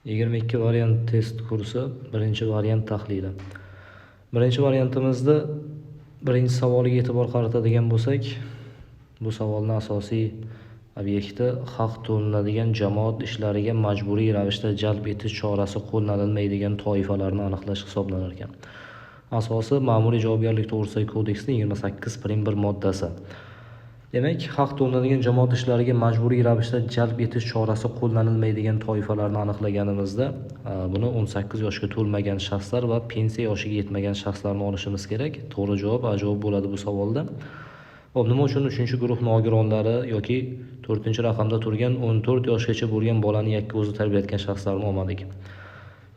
22 variant test kursi, birinchi variant tahlili. Birinchi variantimizda birinchi savoliga e'tibor qaratadigan bo'lsak, bu savolning asosiy obyekti haq to'lanadigan jamoat ishlariga majburiy ravishda jalb etish chorasi qo'llanilmaydigan toifalarni aniqlash hisoblanar ekan. Asosi ma'muriy javobgarlik to'g'risidagi kodeksning 28.1 moddasi. Demak, haq to'lanadigan jamoat ishlariga majburiy ravishda jalb etish chorasi qo'llanilmaydigan toifalarni aniqlaganimizda, buni 18 yoshga to'lmagan shaxslar va pensiya yoshiga yetmagan shaxslarni olishimiz kerak. To'g'ri javob A javob bo'ladi bu savolda. Xo'p, nima uchun 3-guruh nogironlari yoki 4-raqamda turgan 14 yoshgacha bo'lgan bolani yakka o'zi tarbiyalayotgan shaxslarni olmadik?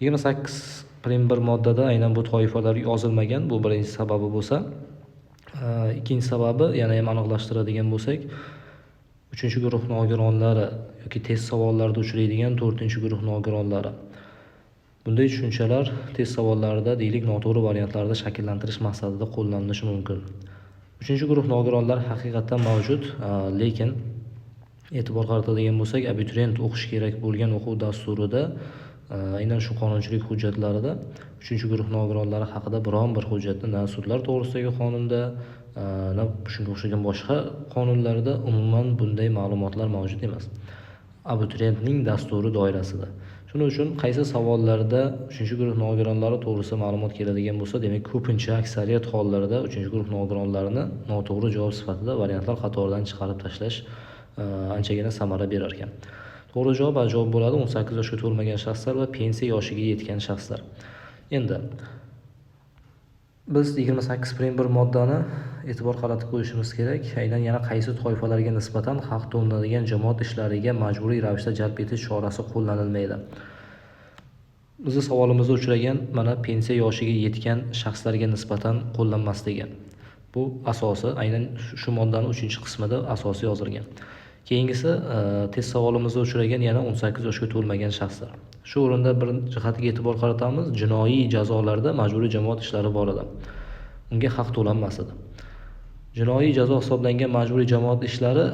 28.1 moddada aynan bu toifalar yozilmagan. Bu birinchi sababi bo'lsa, ikkinchi sababi yana ham aniqlashtiradigan bo'lsak, 3-guruh nogironlari yoki test savollarida uchraydigan 4-guruh nogironlari. Bunday tushunchalar test savollarida deylik noto'g'ri variantlarda shakllantirish maqsadida qo'llanilishi mumkin. 3-guruh nogironlar haqiqatan mavjud, lekin e'tibor qaratadigan bo'lsak, abituriyent o'qish kerak bo'lgan o'quv dasturida aynan shu qonunchilik hujjatlarida 3-guruh nogironlari haqida biron bir hujjatni na sudlar to'g'risidagi qonunda, na shunga o'xshagan boshqa qonunlarda umuman bunday ma'lumotlar mavjud emas. Abituriyentning dasturi doirasida. Shuning uchun qaysi savollarda 3-guruh nogironlari to'g'risida ma'lumot keladigan bo'lsa, demak ko'pincha aksariyat hollarda 3-guruh nogironlarini noto'g'ri javob sifatida variantlar qatoridan chiqarib tashlash anchagina samara berar ekan. To'g'ri javob A javob bo'ladi. 18 yoshga to'lmagan shaxslar va pensiya yoshiga yetgan shaxslar. Endi biz 28.1 moddani e'tibor qaratib qo'yishimiz kerak. Aynan yana qaysi toifalarga nisbatan haq to'lanadigan jamoat ishlariga majburiy ravishda jalb etish chorasi qo'llanilmaydi. Bizning savolimizda uchragan mana pensiya yoshiga yetgan shaxslarga nisbatan qo'llanmasligi. Bu asosi aynan shu moddaning 3-qismida asosiy yozilgan. Keyingisi test savolimizda uchragan yana 18 yoshga to'lmagan shaxslar. Shu o'rinda bir jihatga e'tibor qaratamiz. Jinoiy jazolarda majburiy jamoat ishlari bor edi. Unga haq to'lanmas edi. Jinoiy jazo hisoblangan majburiy jamoat ishlari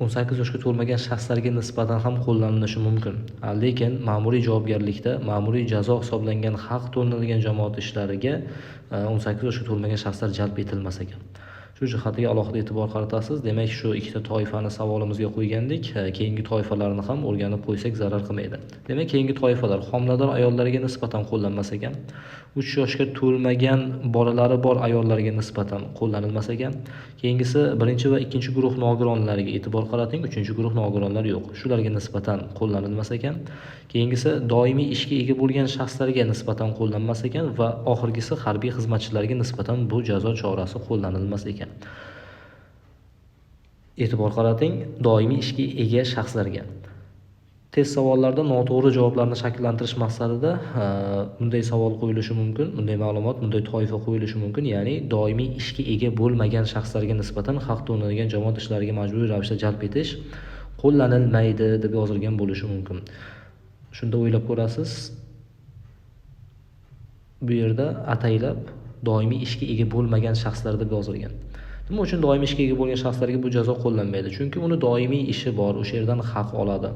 18 yoshga to'lmagan shaxslarga nisbatan ham qo'llanilishi mumkin. Lekin ma'muriy javobgarlikda ma'muriy jazo hisoblangan haq to'lanadigan jamoat ishlariga 18 yoshga to'lmagan shaxslar jalb etilmas ekan. Shu jihatiga alohida e'tibor qaratasiz. Demak, shu ikkita toifani savolimizga qo'ygandik. Keyingi toifalarni ham o'rganib qo'ysak zarar qilmaydi. Demak, keyingi toifalar homilador ayollarga nisbatan qo'llanmas ekan. 3 yoshga to'lmagan bolalari bor ayollarga nisbatan qo'llanilmas ekan. Keyingisi 1 va 2-guruh nogironlariga e'tibor qarating. 3-guruh nogironlar yo'q. Shularga nisbatan qo'llanilmas ekan. Keyingisi doimiy ishga ega bo'lgan shaxslarga nisbatan qo'llanmas ekan va oxirgisi harbiy xizmatchilarga nisbatan bu jazo chorasi qo'llanilmas ekan. E'tibor qarating, doimiy ishga ega shaxslarga. Test savollarda noto'g'ri javoblarni shakllantirish maqsadida bunday savol qo'yilishi mumkin, bunday ma'lumot, bunday toifa qo'yilishi mumkin, ya'ni doimiy ishga ega bo'lmagan shaxslarga nisbatan haq to'lanadigan jamoat ishlariga majburiy ravishda jalb etish qo'llanilmaydi deb yozilgan bo'lishi mumkin. Shunda o'ylab ko'rasiz, bu yerda ataylab doimiy ishga ega bo'lmagan shaxslar deb yozilgan. Nima uchun doimiy ishga ega bo'lgan shaxslarga bu jazo qo'llanmaydi? Chunki uni doimiy ishi bor, o'sha yerdan haq oladi.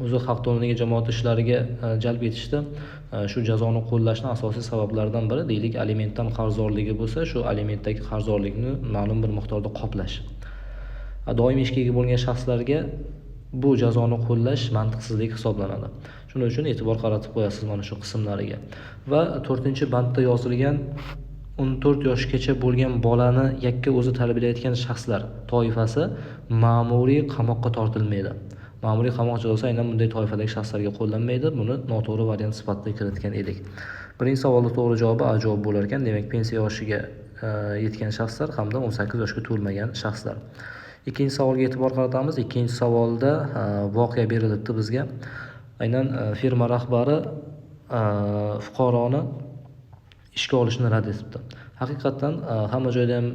O'zi haq to'lanadigan jamoat ishlariga jalb etishda shu jazoni qo'llashning asosiy sabablaridan biri deylik alimentdan qarzdorligi bo'lsa, shu alimentdagi qarzdorlikni ma'lum bir miqdorda qoplash. Doimiy ishga ega bo'lgan shaxslarga bu jazoni qo'llash mantiqsizlik hisoblanadi. Shuning uchun e'tibor qaratib qo'yasiz mana shu qismlariga. Va 4-bandda yozilgan 14 yoshgacha bo'lgan bolani yakka o'zi tarbiyalayotgan shaxslar toifasi ma'muriy qamoqqa tortilmaydi. Ma'muriy qamoq jazosi aynan bunday toifadagi shaxslarga qo'llanmaydi. Buni noto'g'ri variant sifatida kiritgan edik. Birinchi savolda to'g'ri javobi A javob bo'lar ekan. Demak, pensiya yoshiga yetgan shaxslar hamda 18 yoshga to'lmagan shaxslar. Ikkinchi savolga e'tibor qaratamiz. Ikkinchi savolda voqea berilibdi bizga. Aynan firma rahbari fuqaroni ishga olishni rad etibdi. Haqiqatan hamma joyda ham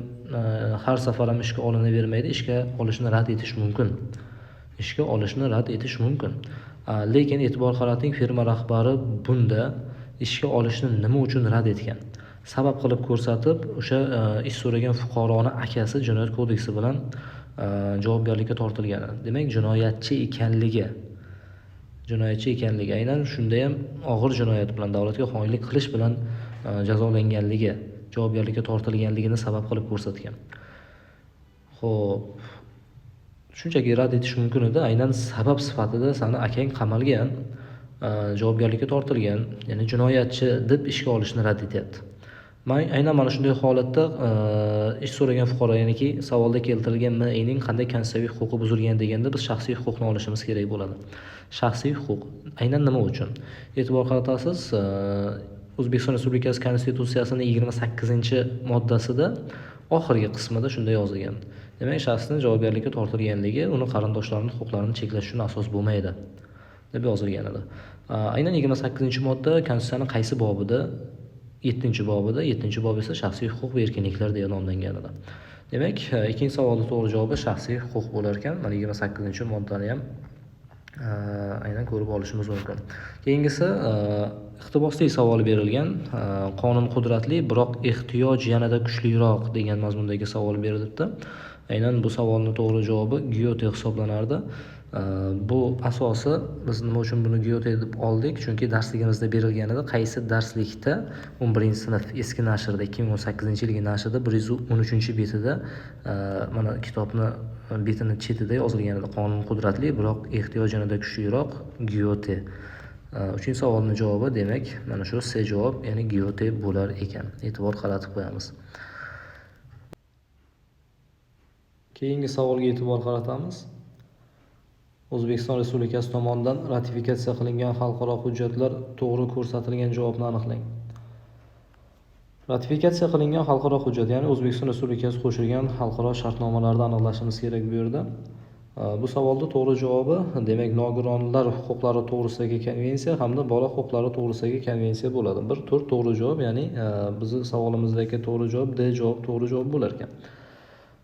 har safar ham ishga olinavermaydi. Ishga olishni rad etish mumkin. Ishga olishni rad etish mumkin. Lekin e'tibor qarating, firma rahbari bunda ishga olishni nima uchun rad etgan? Sabab qilib ko'rsatib, o'sha ish so'ragan fuqaroni akasi jinoyat kodeksi bilan javobgarlikka tortilgan. Demak, jinoyatchi ekanligi jinoyatchi ekanligi, aynan shunda ham og'ir jinoyat bilan, davlatga xoinlik qilish bilan jazolanganligi, javobgarlikka tortilganligini sabab qilib ko'rsatgan. Xo'p, shunchaki rad etish mumkin edi. Aynan sabab sifatida sani akang qamalgan, javobgarlikka tortilgan, ya'ni jinoyatchi deb ishga olishni rad etyapti. Aynan mana shunday holatda ish so'ragan fuqaro, ya'niki savolda keltirilgan MIning qanday konstitutsiyaviy huquqi buzilgan deganda biz shaxsiy huquqni olishimiz kerak bo'ladi. Shaxsiy huquq aynan nima uchun? E'tibor qaratasiz, O'zbekiston Respublikasi Konstitutsiyasining 28-moddasida oxirgi qismida shunday yozilgan. Demak, shaxsning javobgarlikka tortilganligi uni qarindoshlarining huquqlarini cheklash uchun asos bo'lmaydi deb yozilgan edi. Aynan 28-modda Konstitutsiyaning qaysi bobida? 7-bobida, 7-bob esa shaxsiy huquq va erkinliklar deya nomlangan edi. Demak, ikkinchi savolning to'g'ri javobi shaxsiy huquq bo'lar ekan. Mana 28-moddani ham aynan ko'rib olishimiz mumkin. Keyingisi iqtibosli savol berilgan. Qonun qudratli, biroq ehtiyoj yanada kuchliroq degan mazmundagi savol berilibdi. Aynan bu savolning to'g'ri javobi Gyote hisoblanardi. Bu asosi biz nima uchun buni Gyote deb oldik? Chunki darsligimizda berilgan edi. Qaysi darslikda 11-sinf eski nashrda 2018-yilgi nashrda 113-betida mana kitobni betini chetida yozilgan edi. Qonun qudratli, biroq ehtiyoj yanada kuchliroq Gyote. Uchinchi savolning javobi demak mana shu C javob, ya'ni Gyote bo'lar ekan. E'tibor qaratib qo'yamiz. Keyingi savolga e'tibor qaratamiz. O'zbekiston Respublikasi tomonidan ratifikatsiya qilingan xalqaro hujjatlar to'g'ri ko'rsatilgan javobni aniqlang. Ratifikatsiya qilingan xalqaro hujjat, ya'ni O'zbekiston Respublikasi qo'shilgan xalqaro shartnomalarni aniqlashimiz kerak bu yerda. Bu savolning to'g'ri javobi demak nogironlar huquqlari to'g'risidagi konvensiya hamda bola huquqlari to'g'risidagi konvensiya bo'ladi. Bir tur to'g'ri javob, ya'ni bizning savolimizdagi to'g'ri javob D javob to'g'ri javob bo'lar ekan.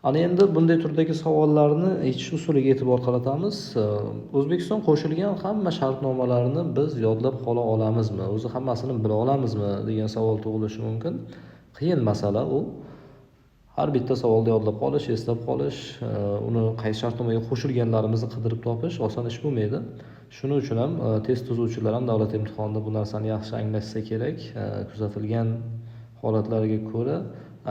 Ana endi bunday turdagi savollarni yechish usuliga e'tibor qaratamiz. O'zbekiston qo'shilgan hamma shartnomalarni biz yodlab qola olamizmi? O'zi hammasini bila olamizmi degan savol tug'ilishi mumkin. Qiyin masala u. Har bitta savolni yodlab qolish, eslab qolish, uni qaysi shartnomaga qo'shilganlarimizni qidirib topish oson ish bo'lmaydi. Shuning uchun ham test tuzuvchilar ham davlat imtihonida bu narsani yaxshi anglashsa kerak. Kuzatilgan holatlarga ko'ra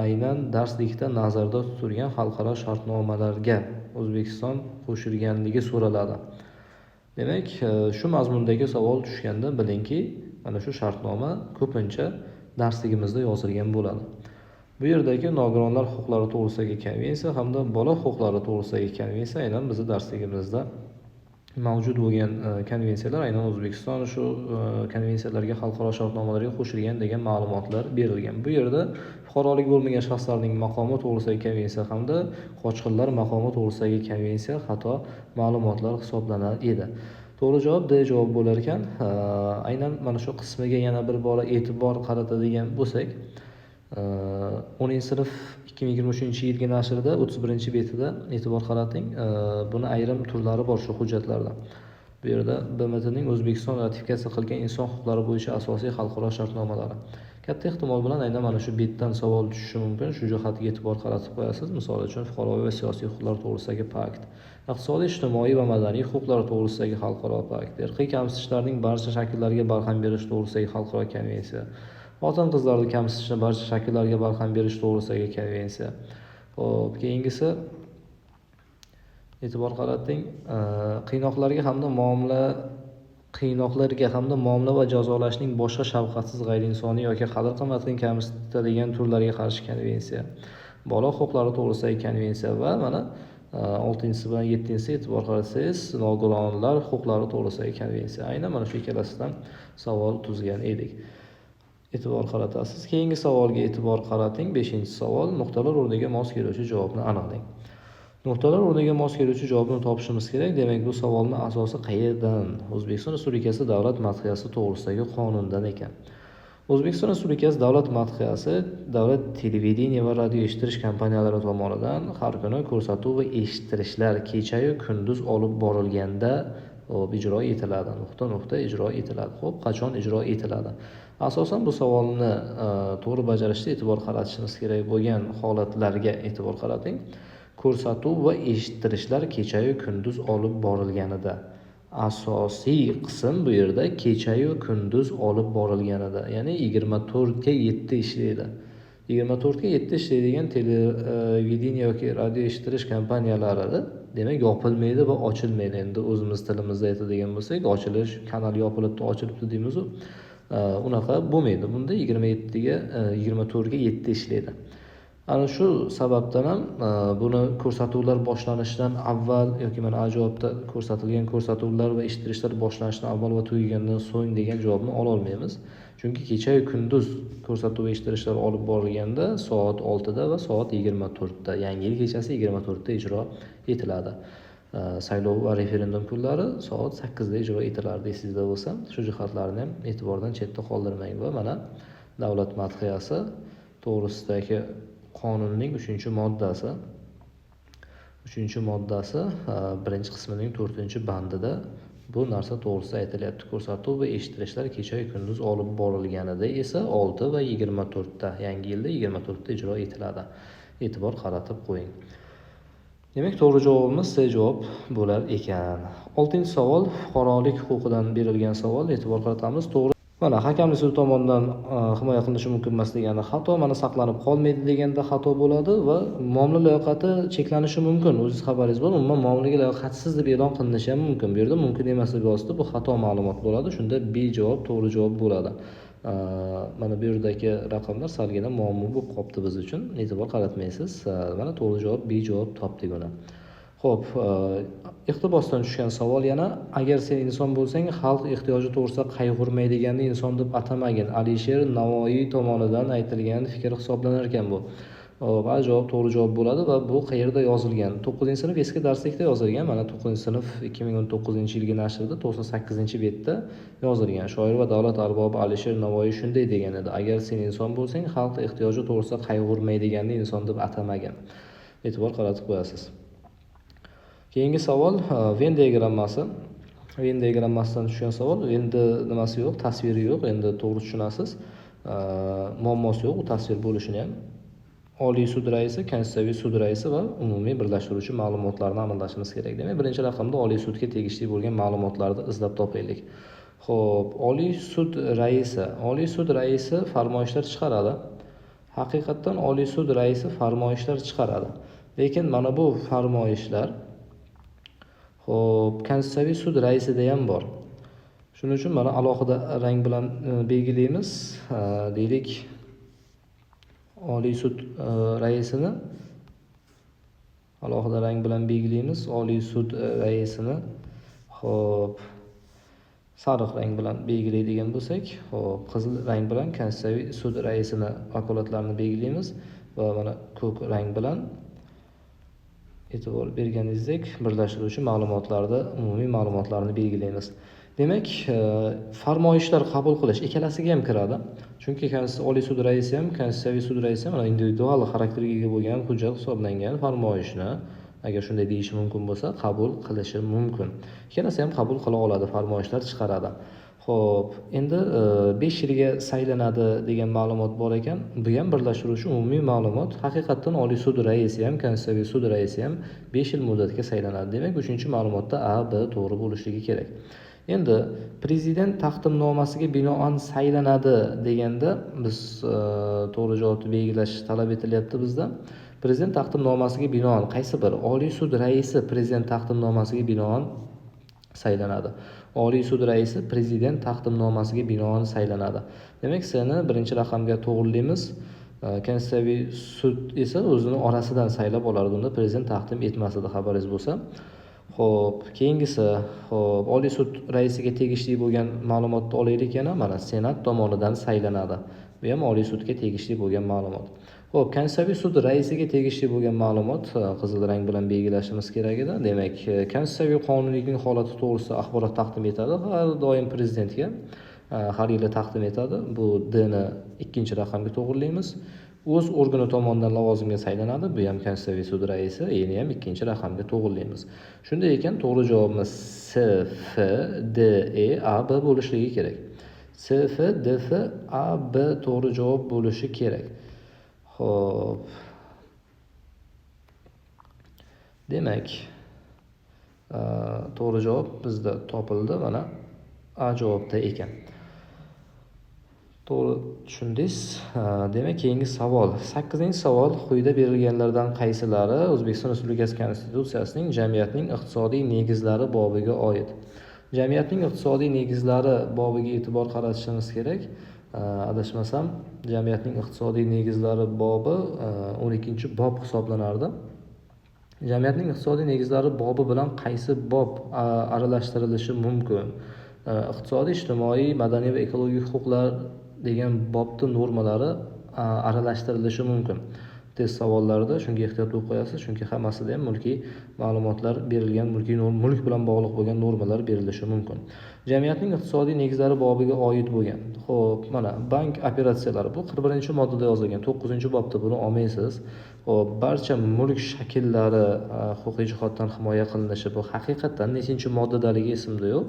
aynan darslikda nazarda tutilgan xalqaro shartnomalarga O'zbekiston qo'shilganligi so'raladi. Demak, shu mazmundagi savol tushganda bilingki, mana shu shartnoma ko'pincha darsligimizda yozilgan bo'ladi. Bu yerdagi nogironlar huquqlari to'g'risidagi konvensiya hamda bola huquqlari to'g'risidagi konvensiya aynan bizning darsligimizda mavjud bo'lgan konvensiyalar, aynan O'zbekiston shu konvensiyalarga, xalqaro shartnomalarga qo'shilgan degan ma'lumotlar berilgan. Bu yerda fuqarolik bo'lmagan shaxslarning maqomi to'g'risidagi konvensiya hamda qochqinlar maqomi to'g'risidagi konvensiya xato ma'lumotlar hisoblanar edi. To'g'ri javob D javob bo'lar ekan. Aynan mana shu qismiga yana bir bora e'tibor qaratadigan bo'lsak, 10-sinf 2023-yilgi nashrida 31-betida e'tibor qarating. Buni ayrim turlari bor shu hujjatlarda. Bu yerda BMTning O'zbekiston ratifikatsiya qilgan inson huquqlari bo'yicha asosiy xalqaro shartnomalari. Katta ehtimol bilan aynan mana shu betdan savol tushishi mumkin. Shu jihatga e'tibor qaratib qo'yasiz. Misol uchun fuqaroviy va siyosiy huquqlar to'g'risidagi pakt, iqtisodiy, ijtimoiy va madaniy huquqlar to'g'risidagi xalqaro pakt, irqiy kamsitishlarning barcha shakllariga barham berish to'g'risidagi xalqaro konvensiya, xotin-qizlarni kamsitishni barcha shakllariga barham berish to'g'risidagi konvensiya. Xo'p, keyingisi e'tibor qarating. Qiynoqlarga hamda muomala va jazolashning boshqa shafqatsiz, g'ayriinsoniy yoki qadr-qimmatning kamsitadigan turlariga qarshi konvensiya, bola huquqlari to'g'risidagi konvensiya va mana 6-si bilan 7-si e'tibor qaratsangiz, nogironlar huquqlari to'g'risidagi konvensiya. Aynan mana shu ikkalasidan savol tuzgan edik. E'tibor qaratasiz. Keyingi savolga e'tibor qarating. 5-savol, nuqtalar o'rniga mos keluvchi javobni aniqlang. Nuqtalar o'rniga mos keluvchi javobni topishimiz kerak. Demak, bu savolning asosi qayerdan? O'zbekiston Respublikasi davlat madhiyasi to'g'risidagi qonundan ekan. O'zbekiston Respublikasi davlat madhiyasi davlat televideniya va radio eshittirish kompaniyalari tomonidan har kuni ko'rsatuv va eshittirishlar kecha-yu kunduz olib borilganda ijro etiladi. Nuqta ijro etiladi. Xo'p, qachon ijro etiladi? Asosan bu savolni to'g'ri bajarishda e'tibor qaratishimiz kerak bo'lgan holatlarga e'tibor qarating. Ko'rsatuv va eshittirishlar kecha-yu kunduz olib borilganida. asosiy qism bu yerda kecha-yu kunduz olib borilganida, ya'ni 24 ga 7 ishlaydi. 24 ga 7 ishlaydigan televideniye yoki radio eshittirish kompaniyalarida demak yopilmaydi va ochilmaydi. Endi o'zimiz tilimizda aytadigan bo'lsak, ochilish kanal ochilibdi deymiz. Unaqa bo'lmaydi. Bunda 27 ga 24 ga 7 ishlaydi. Ana shu sababdan ham buni ko'rsatuvlar boshlanishidan avval yoki mana javobda ko'rsatilgan ko'rsatuvlar va eshittirishlar boshlanishidan avval va tugagandan so'ng degan javobni ola olmaymiz. Chunki kecha-yu kunduz ko'rsatuv eshittirishlar olib borilganda soat 6 da va soat 24 da, Yangi yil kechasi 24 da ijro etiladi. Saylov va referendum kunlari soat 8 da ijro etilardi, esingizda bo'lsa. Shu jihatlarni ham e'tibordan chetda qoldirmang. Va mana davlat madhiyasi to'g'risidagi qonunning 3-moddasi 1 qismining 4-bandida bu narsa to'g'risida aytilyapti. Ko'rsatuv va eshittirishlar kecha-yu kunduz olib borilganida esa 6 va 24 da, Yangi yilda 24 da ijro etiladi. E'tibor qaratib qo'ying. Demak, to'g'ri javobimiz C javob bo'lar ekan. 6-savol fuqarolik huquqidan berilgan savol. E'tibor qaratamiz. To'g'ri. Mana hakamlik sudi tomonidan himoya qilinishi mumkin emas deganda xato, mana saqlanib qolmaydi deganda xato bo'ladi va muomala layoqati cheklanishi mumkin. O'zingiz xabaringiz bor, umuman muomalaga layoqatsiz deb e'lon qilinishi ham mumkin. Bu yerda mumkin emas deb yozdi. Bu xato ma'lumot bo'ladi. Shunda B javob to'g'ri javob bo'ladi. Mana bu yerdagi raqamlar salgina muammo bo'lib qolibdi biz uchun. E'tibor qaratmaysiz. Mana to'g'ri javob B javob topdik uni. Xo'p, iqtibosdan tushgan savol yana, agar sen inson bo'lsang, xalq ehtiyoji to'g'risida qayg'urmaydiganni inson deb atamagin. Alisher Navoiy tomonidan aytilgan fikr hisoblanar ekan bu. Va javob to'g'ri javob bo'ladi va bu qayerda yozilgan? 9-sinf eski darslikda yozilgan. Mana 9-sinf 2019-yilgi nashrda 98-betda yozilgan. Shoir va davlat arbobi Alisher Navoiy shunday degan edi: agar sen inson bo'lsang, xalq ehtiyoji to'g'risida qayg'urmaydiganni inson deb atamagin. E'tibor qaratib qo'yasiz. Keyingi savol Venn diagrammasi. Venn diagrammasidan tushgan savol. Endi nimasi yo'q, tasviri yo'q. Endi to'g'ri tushunasiz. Muammosi yo'q, u tasvir bo'lishini ham. Oliy sud raisi, Konstitutsiyaviy sud raisi va umumiy birlashtiruvchi ma'lumotlarni aniqlashimiz kerak. Demak, birinchi raqamda Oliy sudga tegishli bo'lgan ma'lumotlarni izlab topaylik. Xo'p, Oliy sud raisi farmoyishlar chiqaradi. Haqiqatan Oliy sud raisi farmoyishlar chiqaradi. Lekin mana bu farmoyishlar Konstitutsiyaviy sud raisida ham bor. Shuning uchun mana alohida rang bilan belgilaymiz. Deylik, Oliy sud raisini alohida rang bilan belgilaymiz. Oliy sud raisini xo'p sariq rang bilan belgilaydigan bo'lsak, xo'p qizil rang bilan Konstitutsiyaviy sud raisini vakolatlarini belgilaymiz va mana ko'k rang bilan e'tibor berganingizdek birlashtiruvchi ma'lumotlarda umumiy ma'lumotlarni belgilaymiz. Demak, farmoyishlar qabul qilish ikkalasiga ham kiradi. Chunki Oliy sud raisi ham, Konstitutsiyaviy sud raisi ham individual xarakterga ega bo'lgan hujjat hisoblangan farmoyishni, agar shunday deyish mumkin bo'lsa, qabul qilishi mumkin. Ikkalasi ham qabul qila oladi, farmoyishlar chiqaradi. Xo'p, endi 5 yilga saylanadi degan ma'lumot bor ekan. Bu ham birlashtiruvchi umumiy ma'lumot. Haqiqatan Oliy sud raisi ham, Konstitutsiyaviy sud raisi ham 5 yil muddatga saylanadi. Demak, 3-ma'lumotda A, B to'g'ri bo'lishligi kerak. Endi prezident taqdimnomasiga binoan saylanadi deganda biz to'g'ri javobni belgilash talab etilyapti bizdan. Prezident taqdimnomasiga binoan qaysi bir Oliy sud raisi prezident taqdimnomasiga binoan saylanadi. Oliy sud raisi prezident taqdimnomasiga binoan saylanadi. Demak, seni birinchi raqamga to'g'rilaymiz. Konstitutsiyaviy sud esa o'zini orasidan saylab olardi. Unda prezident taqdim etmas edi, xabaringiz bo'lsa. Xo'p, keyingisi, xo'p, Oliy sud raisiga tegishli bo'lgan ma'lumotni olaylik yana. Mana Senat tomonidan saylanadi. Bu ham Oliy sudga tegishli bo'lgan ma'lumot. Xo'p, Konstitutsiyaviy sud raisiga tegishli bo'lgan ma'lumot qizil rang bilan belgilashimiz kerak edi. Demak, konstitutsiyaviy qonuniylikning holati to'g'risida axborot taqdim etadi. Har doim prezidentga har yili taqdim etadi. Bu D ni 2-raqamga to'g'rilaymiz. O'z organi tomonidan lavozimga saylanadi. Bu ham Konstitutsiyaviy sud raisi, yana ham 2-raqamga to'g'rilaymiz. Shunday ekan, to'g'ri javobimiz C, F, D, E, A, B bo'lishligi kerak. C, F, D, F, A, B to'g'ri javob bo'lishi kerak. Xo'p. Demak, To'g'ri javob bizda topildi, mana A javobda ekan. To'g'ri tushundingiz. Demak, keyingi savol. 8-savol. Quyida berilganlardan qaysilari O'zbekiston Respublikasi Konstitutsiyasining jamiyatning iqtisodiy negizlari bobiga oid? Jamiyatning iqtisodiy negizlari bobiga e'tibor qaratishimiz kerak. Adashmasam, jamiyatning iqtisodiy negizlari bobi 12-bob hisoblanardi. Jamiyatning iqtisodiy negizlari bobi bilan qaysi bob aralashtirilishi mumkin? Iqtisodiy, ijtimoiy, madaniy va ekologik huquqlar degan bobning normalari aralashtirilishi mumkin. Test savollarida shunga ehtiyot bo'lib qo'yasiz, chunki hammasida ham mulkiy ma'lumotlar berilgan, mulk bilan bog'liq bo'lgan normalar berilishi mumkin. Jamiyatning iqtisodiy negizlari bobiga oid bo'lgan. Xo'p, mana bank operatsiyalari bu 41-moddada yozilgan. 9-bobda buni olmaysiz. Xo'p, barcha mulk shakllari huquqiy jihatdan himoya qilinishi bu haqiqatan nechinchi moddadaligi esimda yo'q.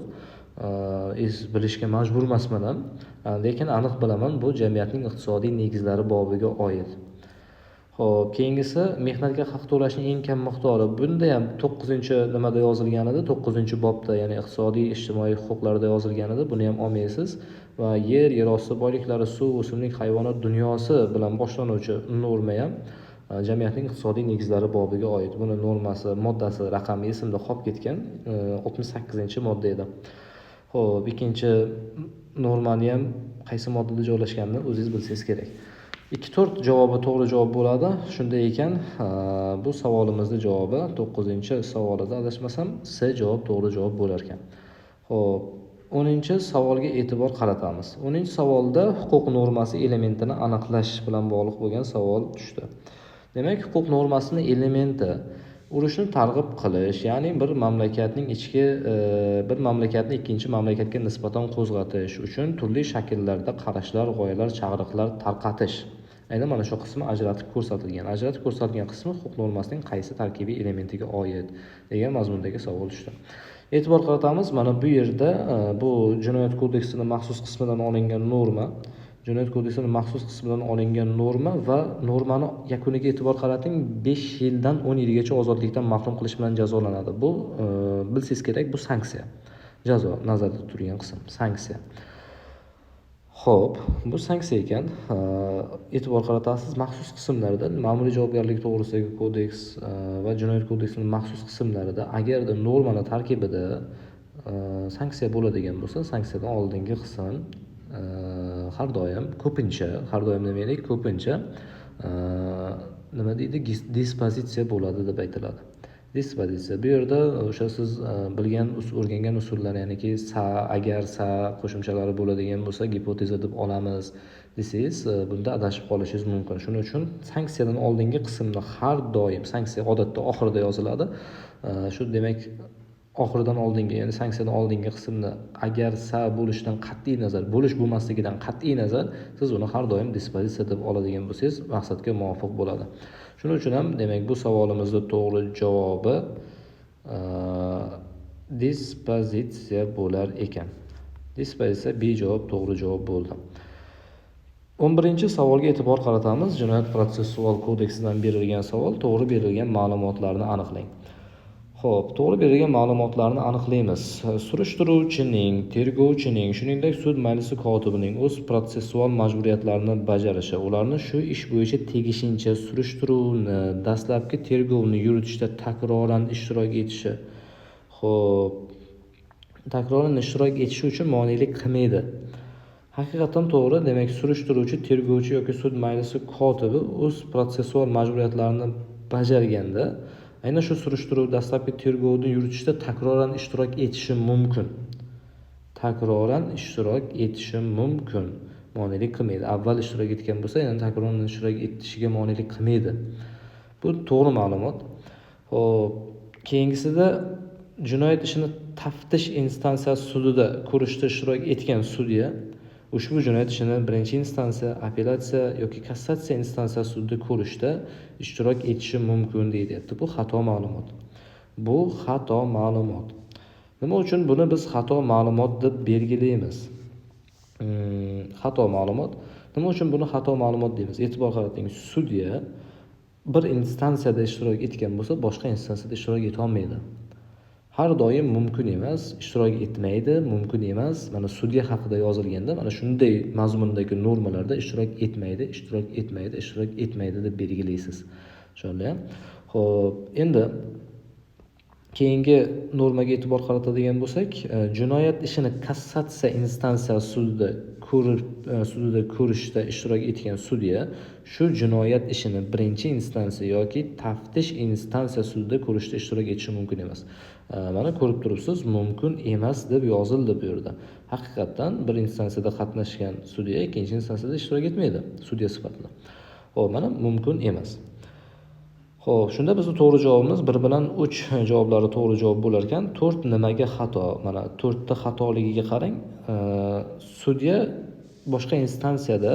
Bilishga majbur emasman ham, lekin aniq bilaman, bu jamiyatning iqtisodiy negizlari bobiga oid. Xo'p, keyingisi mehnatga haq to'lashning eng kam miqdori. Bunda ham 9-nimada yozilgan edi, 9-bobda, ya'ni iqtisodiy, ijtimoiy huquqlarda yozilgan edi. Buni ham olmaysiz va yer osti boyliklari, suv, o'simlik, hayvonot dunyosi bilan boshlanuvchi norma ham jamiyatning iqtisodiy negizlari bobiga oid. Buni normasi, moddasi, raqami esimda qolib ketgan. 68-modda edi. Xo'p, ikkinchi normani ham qaysi moddada joylashganini o'zingiz bilsangiz kerak. 2-4 javobi to'g'ri javob bo'ladi. Shunday ekan, bu savolimizning javobi 9-savolida adashmasam C javob to'g'ri javob bo'lar ekan. Xo'p, 10-savolga e'tibor qaratamiz. 10-savolda huquq normasi elementini aniqlash bilan bog'liq bo'lgan savol tushdi. Demak, huquq normasining elementi urushni targ'ib qilish, ya'ni bir mamlakatni ikkinchi mamlakatga nisbatan qo'zg'atish uchun turli shakllarda qarashlar, g'oyalar, chaqiriqlar tarqatish. Aynan mana shu qismi ajratib ko'rsatilgan. Ajratib ko'rsatilgan qismi huquq normasining qaysi tarkibiy elementiga oid degan mazmundagi savol tushdi. E'tibor qaratamiz, mana bu yerda bu Jinoyat kodeksining maxsus qismidan olingan norma, Jinoyat kodeksining maxsus qismidan olingan norma va normani yakuniga e'tibor qarating, 5 yildan 10 yilgacha ozodlikdan mahrum qilish bilan jazolanadi. Bu bilsangiz kerak, bu sanksiya. Jazo nazarda turgan qism, sanksiya. Xo'p, bu sanksiya ekan. E'tibor qaratasiz, maxsus qismlarda ma'muriy javobgarlik to'g'risidagi kodeks va Jinoyat kodeksining maxsus qismlarida agarda normani tarkibida sanksiya bo'ladigan bo'lsa, sanksiyadan oldingi qism har doim ko'pincha nima deydi, dispozitsiya bo'ladi deb aytiladi. Dispozitsiya. Bu yerda o'sha siz bilgan, o'rgangan usullar, ya'niki agar qo'shimchalari bo'ladigan bo'lsa, gipoteza deb olamiz desangiz, bunda adashib qolishingiz mumkin. Shuning uchun sanksiyadan oldingi qismni har doim, sanksiya odatda oxirida yoziladi. Shu demak, oxiridan oldingi, ya'ni sanksiyadan oldingi qismni agar bo'lishidan qat'iy nazar, bo'lish bo'lmasligidan qat'iy nazar, siz uni har doim dispozitsiya deb oladigan bo'lsangiz, maqsadga muvofiq bo'ladi. Shuning uchun ham demak bu savolimizning to'g'ri javobi dispozitsiya bo'lar ekan. Dispozitsiya B javob to'g'ri javob bo'ldi. 11-savolga e'tibor qaratamiz. Jinoyat protsessual kodeksidan berilgan savol. To'g'ri berilgan ma'lumotlarni aniqlang. Xo'p, to'g'ri berilgan ma'lumotlarni aniqlaymiz. Surishtiruvchining, tergovchining, shuningdek sud majlisi kotibining o'z protsessual majburiyatlarini bajarishi, ularni shu ish bo'yicha tegishlicha surishtiruvni, dastlabki tergovni yuritishda takroran ishtirok etishi. Xo'p, takroran ishtirok etishi uchun monelik qilmaydi. Haqiqatan to'g'ri. Demak, surishtiruvchi, tergovchi yoki sud majlisi kotibi o'z protsessual majburiyatlarini bajarganda aynan shu surishtiruv, dastlabki tergovni yuritishda takroran ishtirok etishi mumkin. Takroran ishtirok etishi mumkin. Monelik qilmaydi. Avval ishtirok etgan bo'lsa, yana takroran ishtirok etishiga monelik qilmaydi. Bu to'g'ri ma'lumot. Xo'p, keyingisida jinoyat ishini taftish instansiyasi sudida ko'rishda ishtirok etgan sudya ushbu jinoyat ishini birinchi instansiya, apellyatsiya yoki kassatsiya instansiyasi sudida ko'rishda ishtirok etishi mumkin deyapti. Bu xato ma'lumot. Bu xato ma'lumot. Nima uchun buni biz xato ma'lumot deb belgilaymiz? Xato ma'lumot. Nima uchun buni xato ma'lumot deymiz? E'tibor qarating, sudya bir instansiyada ishtirok etgan bo'lsa, boshqa instansiyada ishtirok eta olmaydi. har doim mumkin emas, ishtirok etmaydi, mumkin emas. Mana sudya haqida yozilganda mana shunday mazmundagi normalarda ishtirok etmaydi deb belgilaysiz. Tushunarli? Xo'p, endi keyingi normaga e'tibor qaratadigan bo'lsak, jinoyat ishini kassatsiya instansiya sudida ko'rishda ishtirok etgan sudya shu jinoyat ishini birinchi instansiya yoki taftish instansiya sudida ko'rishda ishtirok etishi mumkin emas. Mana ko'rib turibsiz, mumkin emas deb yozildi bu yerda. Haqiqatan bir instansiyada qatnashgan sudya ikkinchi instansiyada ishtirok etmaydi sudya sifatida. Xo'p, mana mumkin emas. Xo'p, shunda bizning to'g'ri javobimiz 1 bilan 3 javoblari to'g'ri javob bo'lar ekan. 4 nimaga xato? Mana 4 ta xatoligiga qarang. Sudya boshqa instansiyada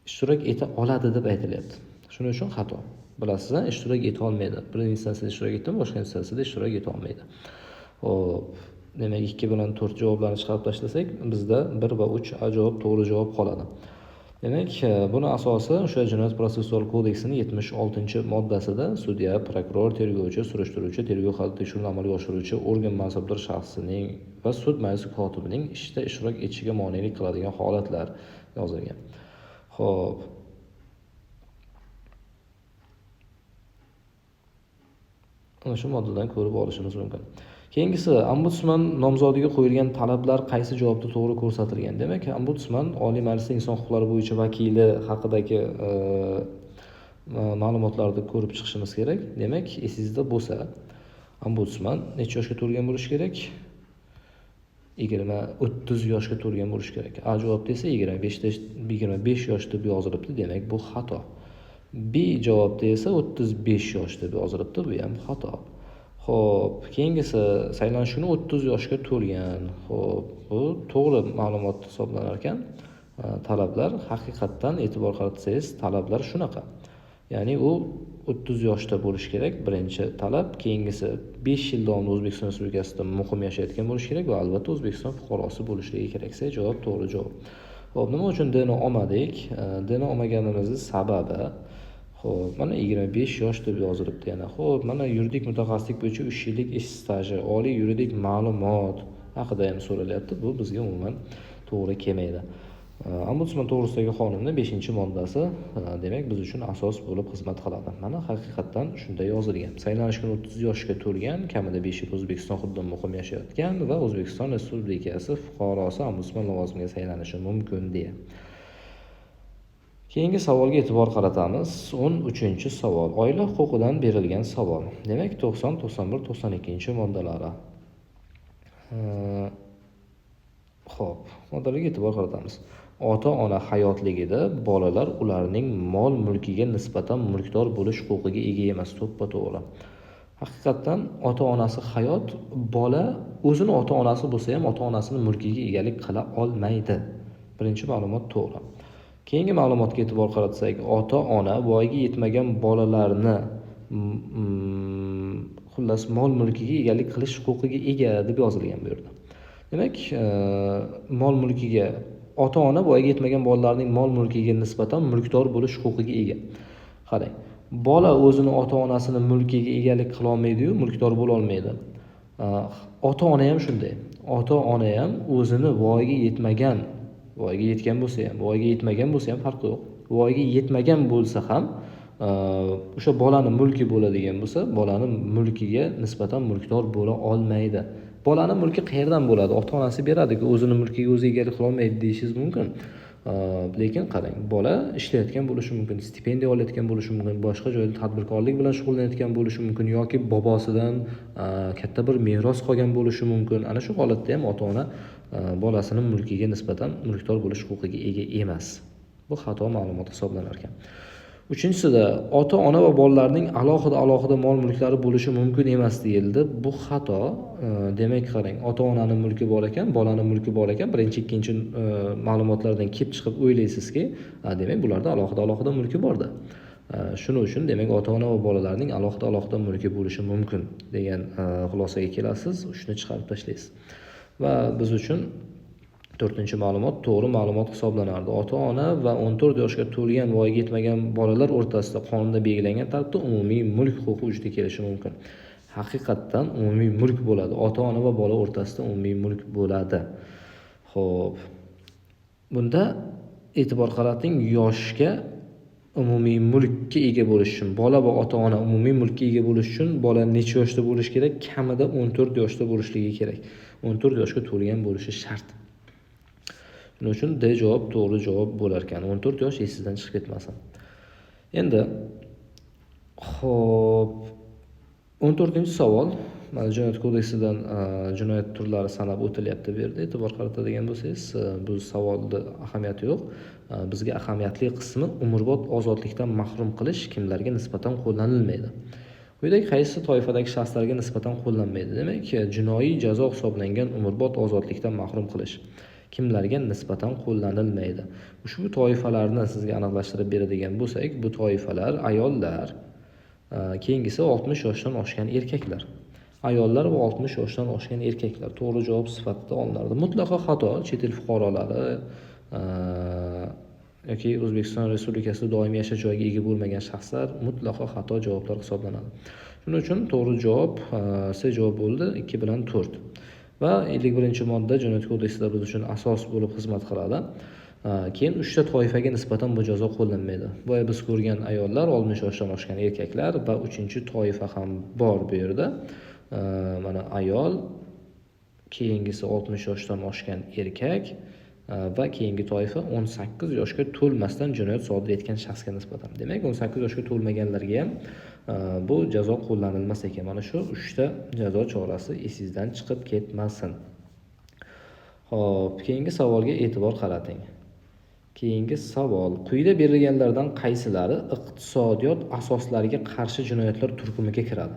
ishtirok eta oladi deb aytilyapti. Shuning uchun xato. Bilasizlar, ishtirok eta olmaydi. Bir instansiyada ishtirok etdi, boshqa instansiyada ishtirok eta olmaydi. Xo'p, demak 2 bilan 4 javoblarni chiqarib tashlasak, bizda 1 va 3 javob to'g'ri javob qoladi. Demak, buni asosi o'sha Jinoyat protsessual kodeksining 76-moddasida sudya, prokuror, tergovchi, surishtiruvchi, tergov hali tekshiruvni amalga oshiruvchi organ mansabdor shaxsining va sud majlisi kotibining ishda ishtirok etishiga monelik qiladigan holatlar yozilgan. Xo'p. Ana shu moddadan ko'rib olishimiz mumkin. Keyingisi, ombudsman nomzodiga qo'yilgan talablar qaysi javobda to'g'ri ko'rsatilgan? Demak, ombudsman Oliy Majlis inson huquqlari bo'yicha vakili haqidagi ma'lumotlarni ko'rib chiqishimiz kerak. Demak, esingizda bo'lsa, ombudsman necha yoshga to'lgan bo'lishi kerak? 30 yoshga to'lgan bo'lishi kerak. A javobda esa 25 yosh deb yozilibdi, demak bu xato. B javobda esa 35 yosh deb yozilibdi, bu ham xato. Xo'p, keyingisi saylanish kuni 30 yoshga to'lgan. Xo'p, bu to'g'ri ma'lumot hisoblanar ekan. Talablar haqiqatdan e'tibor qaratsangiz, talablar shunaqa. Ya'ni u 30 yoshda bo'lishi kerak, birinchi talab. Keyingisi 5 yil davomida O'zbekiston Respublikasida muqim yashayotgan bo'lishi kerak va albatta O'zbekiston fuqarosi bo'lishligi keraksa, javob to'g'ri javob. Xo'p, nima uchun Dni olmadik? Dni olmaganimizning sababi xo'p, mana 25 yosh deb yozilibdi yana. Xo'p, mana yuridik mutaxassislik bo'yicha 3 yillik ish staji, oliy yuridik ma'lumot haqida ham so'ralyapti. Bu bizga umuman to'g'ri kelmaydi. Ombudsman to'g'risidagi qonunning 5-moddasi, demak, biz uchun asos bo'lib xizmat qiladi. Mana haqiqatdan shunday yozilgan. Saylanish kuni 30 yoshga to'lgan, kamida 5 yil O'zbekiston hududida muqim yashayotgan va O'zbekiston Respublikasi fuqarosi ombudsman lavozimiga saylanishi mumkin deya. Keyingi savolga e'tibor qaratamiz. 13-savol. Oila huquqidan berilgan savol. Demak, 90, 91, 92-moddalari. Xo'p, moddalarga e'tibor qaratamiz. Ota-ona hayotligida bolalar ularning mol-mulkiga nisbatan mulkdor bo'lish huquqiga ega emas, to'ppa-to'g'ri. Haqiqatdan ota-onasi hayot, bola o'zini ota-onasi bo'lsa ham ota-onasining mulkiga egalik qila olmaydi. Birinchi ma'lumot to'g'ri. Keyingi ma'lumotga e'tibor qaratsak, ota-ona voyaga yetmagan bolalarni xullas mol mulkiga egalik qilish huquqiga ega deb yozilgan bu yerda. Demak, mol mulkiga ota-ona voyaga yetmagan bolalarning mol mulkiga nisbatan mulkdor bo'lish huquqiga ega. Qarang, bola o'zini ota-onasining mulkiga egalik qila olmaydi-yu, mulkdor bo'la olmaydi. Ota-ona ham shunday. Ota-ona ham o'zini voyaga yetmagan, voyaga yetgan bo'lsa ham, voyaga yetmagan bo'lsa ham farqi yo'q. Voyaga yetmagan bo'lsa ham o'sha bolani mulki bo'ladigan bo'lsa, bolani mulkiga nisbatan mulkdor bo'la olmaydi. Bolani mulki qayerdan bo'ladi? Ota-onasi beradi-ku, o'zini mulkiga o'zi egalik qila olmaydi deyishingiz mumkin. Lekin qarang, bola ishlayotgan bo'lishi mumkin, stipendiya olayotgan bo'lishi mumkin, boshqa joyda tadbirkorlik bilan shug'ullanayotgan bo'lishi mumkin yoki bobosidan katta bir meros qolgan bo'lishi mumkin. Ana shu holatda ham ota-ona bolasining mulkiga nisbatan mulkdor bo'lish huquqiga ega emas. Bu xato ma'lumot hisoblanar ekan. Uchinchisida, ota-ona va bolalarning alohida mol-mulklari bo'lishi mumkin emas deyildi. Bu xato. Demak, qarang, ota-onaning mulki bor ekan, bolaning mulki bor ekan. Birinchi, ikkinchi ma'lumotlardan kelib chiqib o'ylaysizki, demak, bularda alohida mulki borda. Shuning uchun, demak, ota-ona va bolalarning alohida mulki bo'lishi mumkin degan xulosaga kelasiz. Shuni chiqarib tashlaysiz. Va biz uchun 4-ma'lumot to'g'ri ma'lumot hisoblanardi. Ota-ona va 14 yoshga to'lgan voyaga yetmagan bolalar o'rtasida qonunda belgilangan tartibda umumiy mulk huquqi vujudga kelishi mumkin. haqiqatdan umumiy mulk bo'ladi. Ota-ona va bola o'rtasida umumiy mulk bo'ladi. Xo'p. Bunda e'tibor qarating, yoshga umumiy mulkka ega bo'lish uchun, bola va ota-ona umumiy mulkka ega bo'lish uchun bola necha yoshda bo'lishi kerak? Kamida 14 yoshda bo'lishligi kerak. 14 yoshga to'lgan bo'lishi shart. Shuning uchun D javob to'g'ri javob bo'lar ekan. 14 yosh esingizdan chiqib ketmasin. Endi xo'p, 14-savol. Mana Jinoyat kodeksidan jinoyat turlari sanab o'tilyapti bu yerda. E'tibor qaratadigan bo'lsangiz, bu savolda ahamiyati yo'q. Bizga ahamiyatli qismi umrbod ozodlikdan mahrum qilish kimlarga nisbatan qo'llanilmaydi. Quyidagi qaysi toifadagi shaxslarga nisbatan qo'llanmaydi? Demak, jinoiy jazo hisoblangan umrbod ozodlikdan mahrum qilish kimlarga nisbatan qo'llanilmaydi. Ushbu toifalarni sizga aniqlashtirib beradigan bo'lsak, bu toifalar ayollar, keyingisi 60 yoshdan oshgan erkaklar. Ayollar va 60 yoshdan oshgan erkaklar to'g'ri javob sifatida olinadi. Mutlaqo xato chet el fuqarolari yoki O'zbekiston Respublikasida doimiy yashash joyiga ega bo'lmagan shaxslar mutlaqo xato javoblar hisoblanadi. Shuning uchun to'g'ri javob C javob bo'ldi, 2 bilan 4. Va 51-modda Jinoyat kodeksida biz uchun asos bo'lib xizmat qiladi. Keyin 3 ta toifaga nisbatan bu jazo qo'llanmaydi. Boya biz ko'rgan ayollar, 60 yoshdan oshgan erkaklar va 3-toifa ham bor bu yerda. Mana ayol, keyingisi 60 yoshdan oshgan erkak va keyingi toifa 18 yoshga to'lmasdan jinoyat sodir etgan shaxsga nisbatan. Demak, 18 yoshga to'lmaganlarga ham bu jazo qo'llanilmas ekan. Mana shu 3 ta jazo chorasi esingizdan chiqib ketmasin. Xo'p, keyingi savolga e'tibor qarating. Keyingi savol: quyida berilganlardan qaysilari iqtisodiyot asoslariga qarshi jinoyatlar turkumiga kiradi?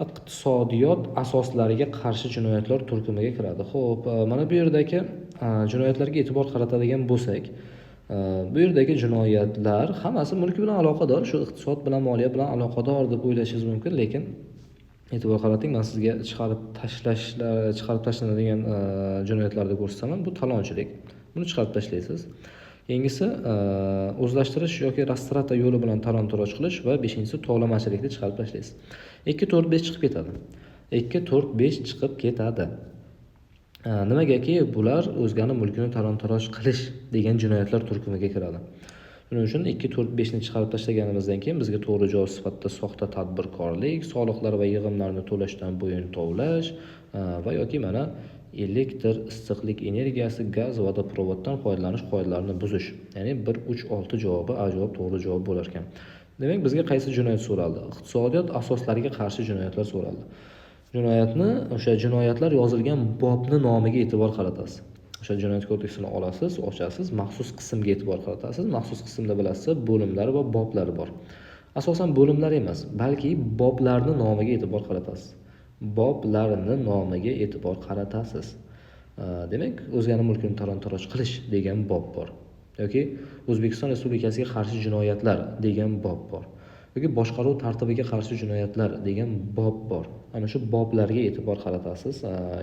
Iqtisodiyot asoslariga qarshi jinoyatlar turkumiga kiradi. Xo'p, mana bu yerdagi jinoyatlarga e'tibor qaratadigan bo'lsak, bu yerdagi jinoyatlar hammasi mulk bilan aloqador, shu iqtisod bilan, moliya bilan aloqador deb o'ylashingiz mumkin, lekin e'tibor qarating, men sizga chiqarib tashlanadigan jinoyatlarni ko'rsataman. Bu talonchilik. Buni chiqarib tashlaysiz. Keyingisi o'zlashtirish yoki rastrata yo'li bilan talon-toroj qilish va 5-si tovlamachilikni chiqarib tashlaysiz. 2, 4, 5 chiqib ketadi. 2, 4, 5 chiqib ketadi. Nimagaki bular o'zgani mulkini talon-toroj qilish degan jinoyatlar turkumiga kiradi. Shuning uchun 2, 4, 5 ni chiqarib tashlaganimizdan keyin bizga to'g'ri javob sifatida soxta tadbirkorlik, soliqlar va yig'imlarni to'lashdan bo'yin tovlash va yoki mana elektr, issiqlik energiyasi, gaz va vodoprovoddan foydalanish qoidalarini buzish. Ya'ni 1, 3, 6 javobi A javob to'g'ri javob bo'lar ekan. Demak, bizga qaysi jinoyat so'raldi? Iqtisodiyot asoslariga qarshi jinoyatlar so'raldi. Jinoyatni, o'sha jinoyatlar yozilgan bobni nomiga e'tibor qaratasiz. O'sha jinoyat kodeksini olasiz, ochasiz, maxsus qismga e'tibor qaratasiz. Maxsus qismda bilasiz, bo'limlar va boblar bor. Asosan bo'limlar emas, balki boblarni nomiga e'tibor qaratasiz. Boblarni nomiga e'tibor qaratasiz. Demak, o'zgani mulkini talon-toroj qilish degan bob bor. Yoki O'zbekiston Respublikasiga qarshi jinoyatlar degan bob bor. Yoki boshqaruv tartibiga qarshi jinoyatlar degan bob bor. Ana shu boblarga e'tibor qaratasiz.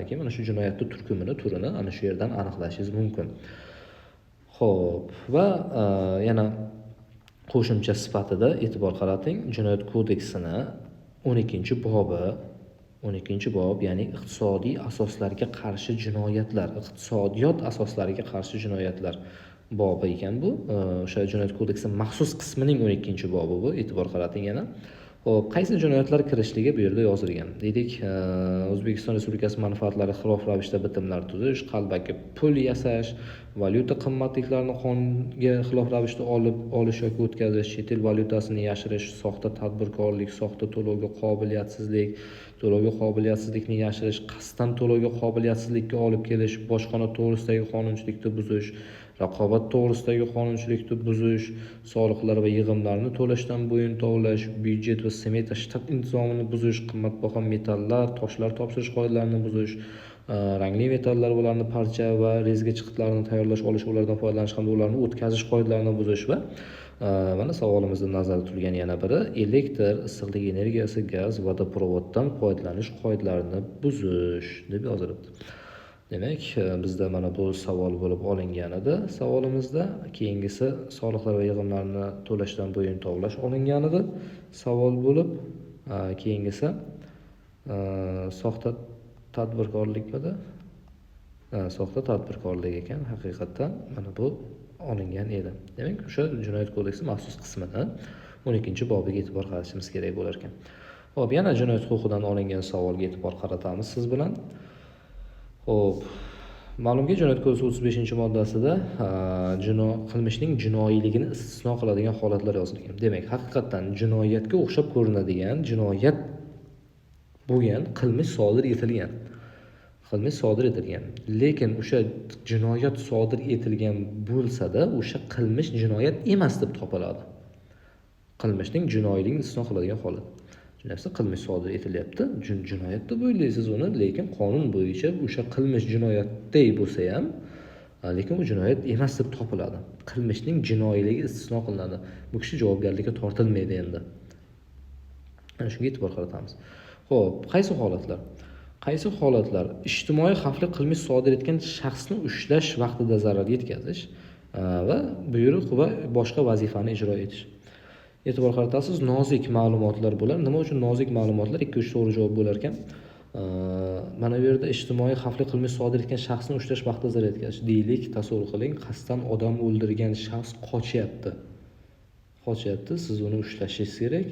Keyin mana shu jinoyatning turkumini, turini ana shu yerdan aniqlashingiz mumkin. Xo'p, va yana qo'shimcha sifatida e'tibor qarating. Jinoyat kodeksini 12-bob, ya'ni iqtisodiy asoslarga qarshi jinoyatlar, iqtisodiyot asoslariga qarshi jinoyatlar bobi ekan bu. O'sha jinoyat kodeksi maxsus qismining 12-bobi bu. E'tibor qarating yana. Xo'p, qaysi jinoyatlar kirishligi bu yerda yozilgan? Deydik, O'zbekiston Respublikasi manfaatlari xilof ravishda bitimlar tuzish, qalbaki pul yasash, valyuta qimmatliklarini qonunga xilof ravishda olish yoki o'tkazish, chet el valyutasini yashirish, soxta tadbirkorlik, soxta to'lovga qobiliyatsizlik, to'lovga qobiliyatsizlikni yashirish, qasddan to'lovga qobiliyatsizlikka olib kelish, bojxona to'g'risidagi qonunchilikni buzish, raqobat to'g'risidagi qonunchilikni buzish, soliqlar va yig'imlarni to'lashdan bo'yin tovlash, byudjet va smeta shtat intizomini buzish, qimmatbaho metallar, toshlar topshirish qoidalarini buzish, rangli metallar va ularni parcha va rezga chiqitlarini tayyorlash, olish, ulardan foydalanish hamda ularni o'tkazish qoidalarini buzish va mana savolimizda nazarda tutilgan yana biri elektr, issiqlik energiyasi, gaz va vodoprovoddan foydalanish qoidalarini buzish deb yozilibdi. Demak, bizda mana bu savol bo'lib olingan edi. Savolimizda keyingisi soliqlar va yig'imlarni to'lashdan bo'yin tovlash olingan edi. Savol bo'lib, keyingisi soxta tadbirkorlikmidi? Soxta tadbirkorlik ekan, haqiqatdan mana bu olingan edi. Demak, o'sha Jinoyat kodeksi maxsus qismida 12-bobiga e'tibor qaratishimiz kerak bo'lar ekan. Xo'p, yana jinoyat huquqidan olingan savolga e'tibor qaratamiz siz bilan. Xo'p, ma'lumki Jinoyat kodeksi 35-moddasida qilmishning jinoiyligini istisno qiladigan holatlar yozilgan. Demak, haqiqatdan jinoyatga o'xshab ko'rinadigan, jinoyat bo'lgan qilmish sodir etilgan. Lekin o'sha jinoyat sodir etilgan bo'lsa-da, o'sha qilmish jinoyat emas deb topiladi. Qilmishning jinoiyligini istisno qiladigan holat. Tushunasiz, qilmish sodir etilyapti, jinoyat deb o'ylaysiz uni, lekin qonun bo'yicha o'sha qilmish jinoyatday bo'lsa ham, lekin u jinoyat emas deb topiladi. Qilmishning jinoiyligi istisno qilinadi. Bu kishi javobgarlikka tortilmaydi endi. Mana shunga e'tibor qaratamiz. Xo'p, qaysi holatlar ijtimoiy xavfli qilmish sodir etgan shaxsni ushlash vaqtida zarar yetkazish va buyruq va boshqa vazifani ijro etish. E'tibor qaratasiz, nozik ma'lumotlar bo'lar. Nima uchun nozik ma'lumotlar? 2-3 to'g'ri javob bo'lar ekan. Mana bu yerda ijtimoiy xavfli qilmish sodir etgan shaxsni ushlash vaqtida zarar yetkazish. Deylik, tasavvur qiling, qasddan odam o'ldirgan shaxs qochyapti. Siz uni ushlashingiz kerak.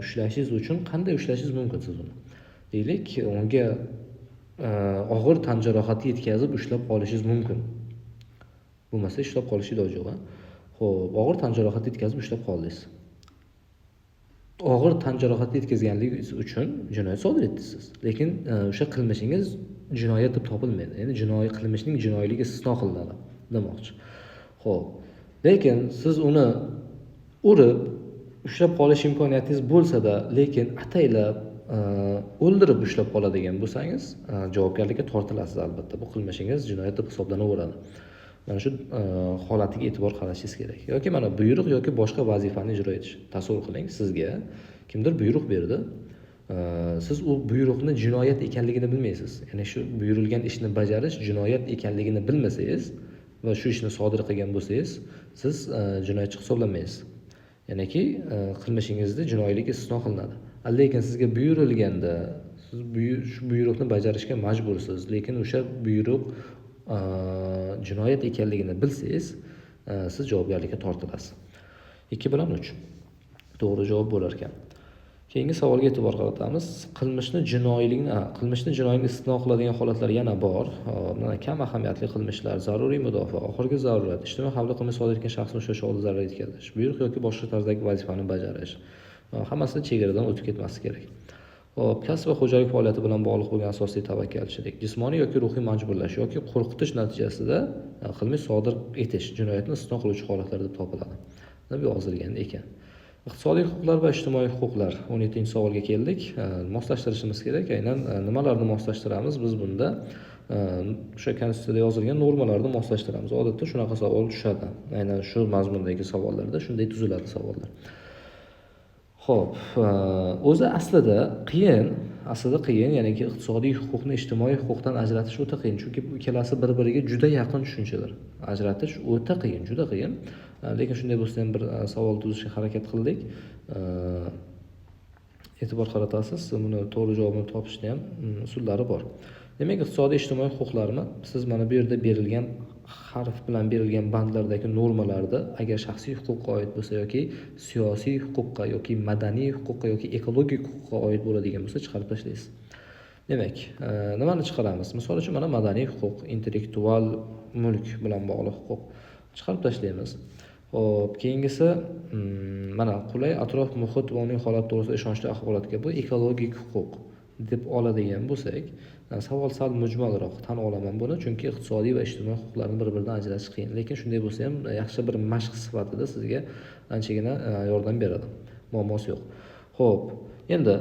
Ushlashingiz uchun qanday ushlashingiz mumkin siz uni? Deylik, unga og'ir tan jarohati yetkazib ushlab qolishingiz mumkin. Bo'lmasa ushlab qolish iloji yo'q. Xo'p, og'ir tan jarohati yetkazib ushlab qoldingiz. Og'ir tan jarohati yetkazganligingiz uchun jinoyat sodir etdingiz. Lekin o'sha qilmishingiz jinoyat deb topilmaydi. Ya'ni qilmishning jinoiyligi istisno qilinadi demoqchi. Xo'p, lekin siz uni urib ushlab qolish imkoniyatingiz bo'lsa-da, lekin ataylab o'ldirib ushlab qoladigan bo'lsangiz, javobgarlikka tortilasiz albatta. Bu qilmishingiz jinoyat deb hisoblanaveradi. Mana shu holatiga e'tibor qaratishingiz kerak. Yoki mana buyruq yoki boshqa vazifani ijro etish. Tasavvur qiling, sizga kimdir buyruq berdi. Siz u buyruqni jinoyat ekanligini bilmaysiz. Ya'ni shu buyurilgan ishni bajarish jinoyat ekanligini bilmasangiz va shu ishni sodir qilgan bo'lsangiz, siz jinoyatchi hisoblanmaysiz. Ya'niki qilmishingizni jinoiyligi istisno qilinadi. Lekin sizga buyurilganda, siz shu buyruqni bajarishga majbursiz, lekin o'sha buyruq jinoyat ekanligini bilsangiz, siz javobgarlikka tortilasiz. 2 bilan 3 to'g'ri javob bo'lar ekan. Keyingi savolga e'tibor qaratamiz. Qilmishni jinoiyligini istisno qiladigan holatlar yana bor. Mana kam ahamiyatli qilmishlar, zaruriy mudofaa, oxirgi zarurat, ijtimoiy xavfli qilmish sodir etgan shaxsni ushlash oldida zarar yetkazish, buyruq yoki boshqa tarzdagi vazifani bajarish. Hammasi chegaradan o'tib ketmasligi kerak. Hop, kasb va xo'jalik faoliyati bilan bog'liq bo'lgan asosiy tavakkalchilik, jismoniy yoki ruhiy majburlash yoki qo'rqitish natijasida qilmish sodir etish jinoyatni istisno qiluvchi holatlar deb topiladi. Deb yozilgan ekan. Iqtisodiy huquqlar va ijtimoiy huquqlar 17-savolga keldik. Moslashtirishimiz kerak. Aynan nimalarni moslashtiramiz? Biz bunda o'sha konstitutsiyada yozilgan normalarni moslashtiramiz. Odatda shunaqa savol tushadi. Aynan shu mazmundagi savollarda shunday tuziladi savollar. Xo'p, o'zi aslida qiyin, ya'ni iqtisodiy huquqni ijtimoiy huquqdan ajratish o'ta qiyin, chunki bu ikkalasi bir-biriga juda yaqin tushunchalar. Ajratish o'ta qiyin, juda qiyin. Lekin shunday bo'lsa ham bir savol tuzishga harakat qildik. E'tibor qaratasiz, buni to'g'ri javobini topishda ham usullari bor. Demak, iqtisodiy ijtimoiy huquqlarni siz mana bu yerda berilgan harf bilan berilgan bandlardagi normalarda agar shaxsiy huquqqa oid bo'lsa yoki siyosiy huquqqa yoki madaniy huquqqa yoki ekologik huquqqa oid bo'ladigan bo'lsa chiqarib tashlaysiz. Demak, nimani chiqaramiz? Misol uchun mana madaniy huquq, intellektual mulk bilan bog'liq huquq chiqarib tashlaymiz. Xo'p, keyingisi mana qulay atrof muhit va uning holati to'g'risida ishonchli axborotga bu ekologik huquq deb oladigan bo'lsak, savol sal mujmalroq tan olaman buni, chunki iqtisodiy va ijtimoiy huquqlarni bir-biridan ajratish qiyin. Lekin shunday bo'lsa ham yaxshi bir mashq sifatida sizga anchagina yordam beradi. Muammosi yo'q. Xo'p, endi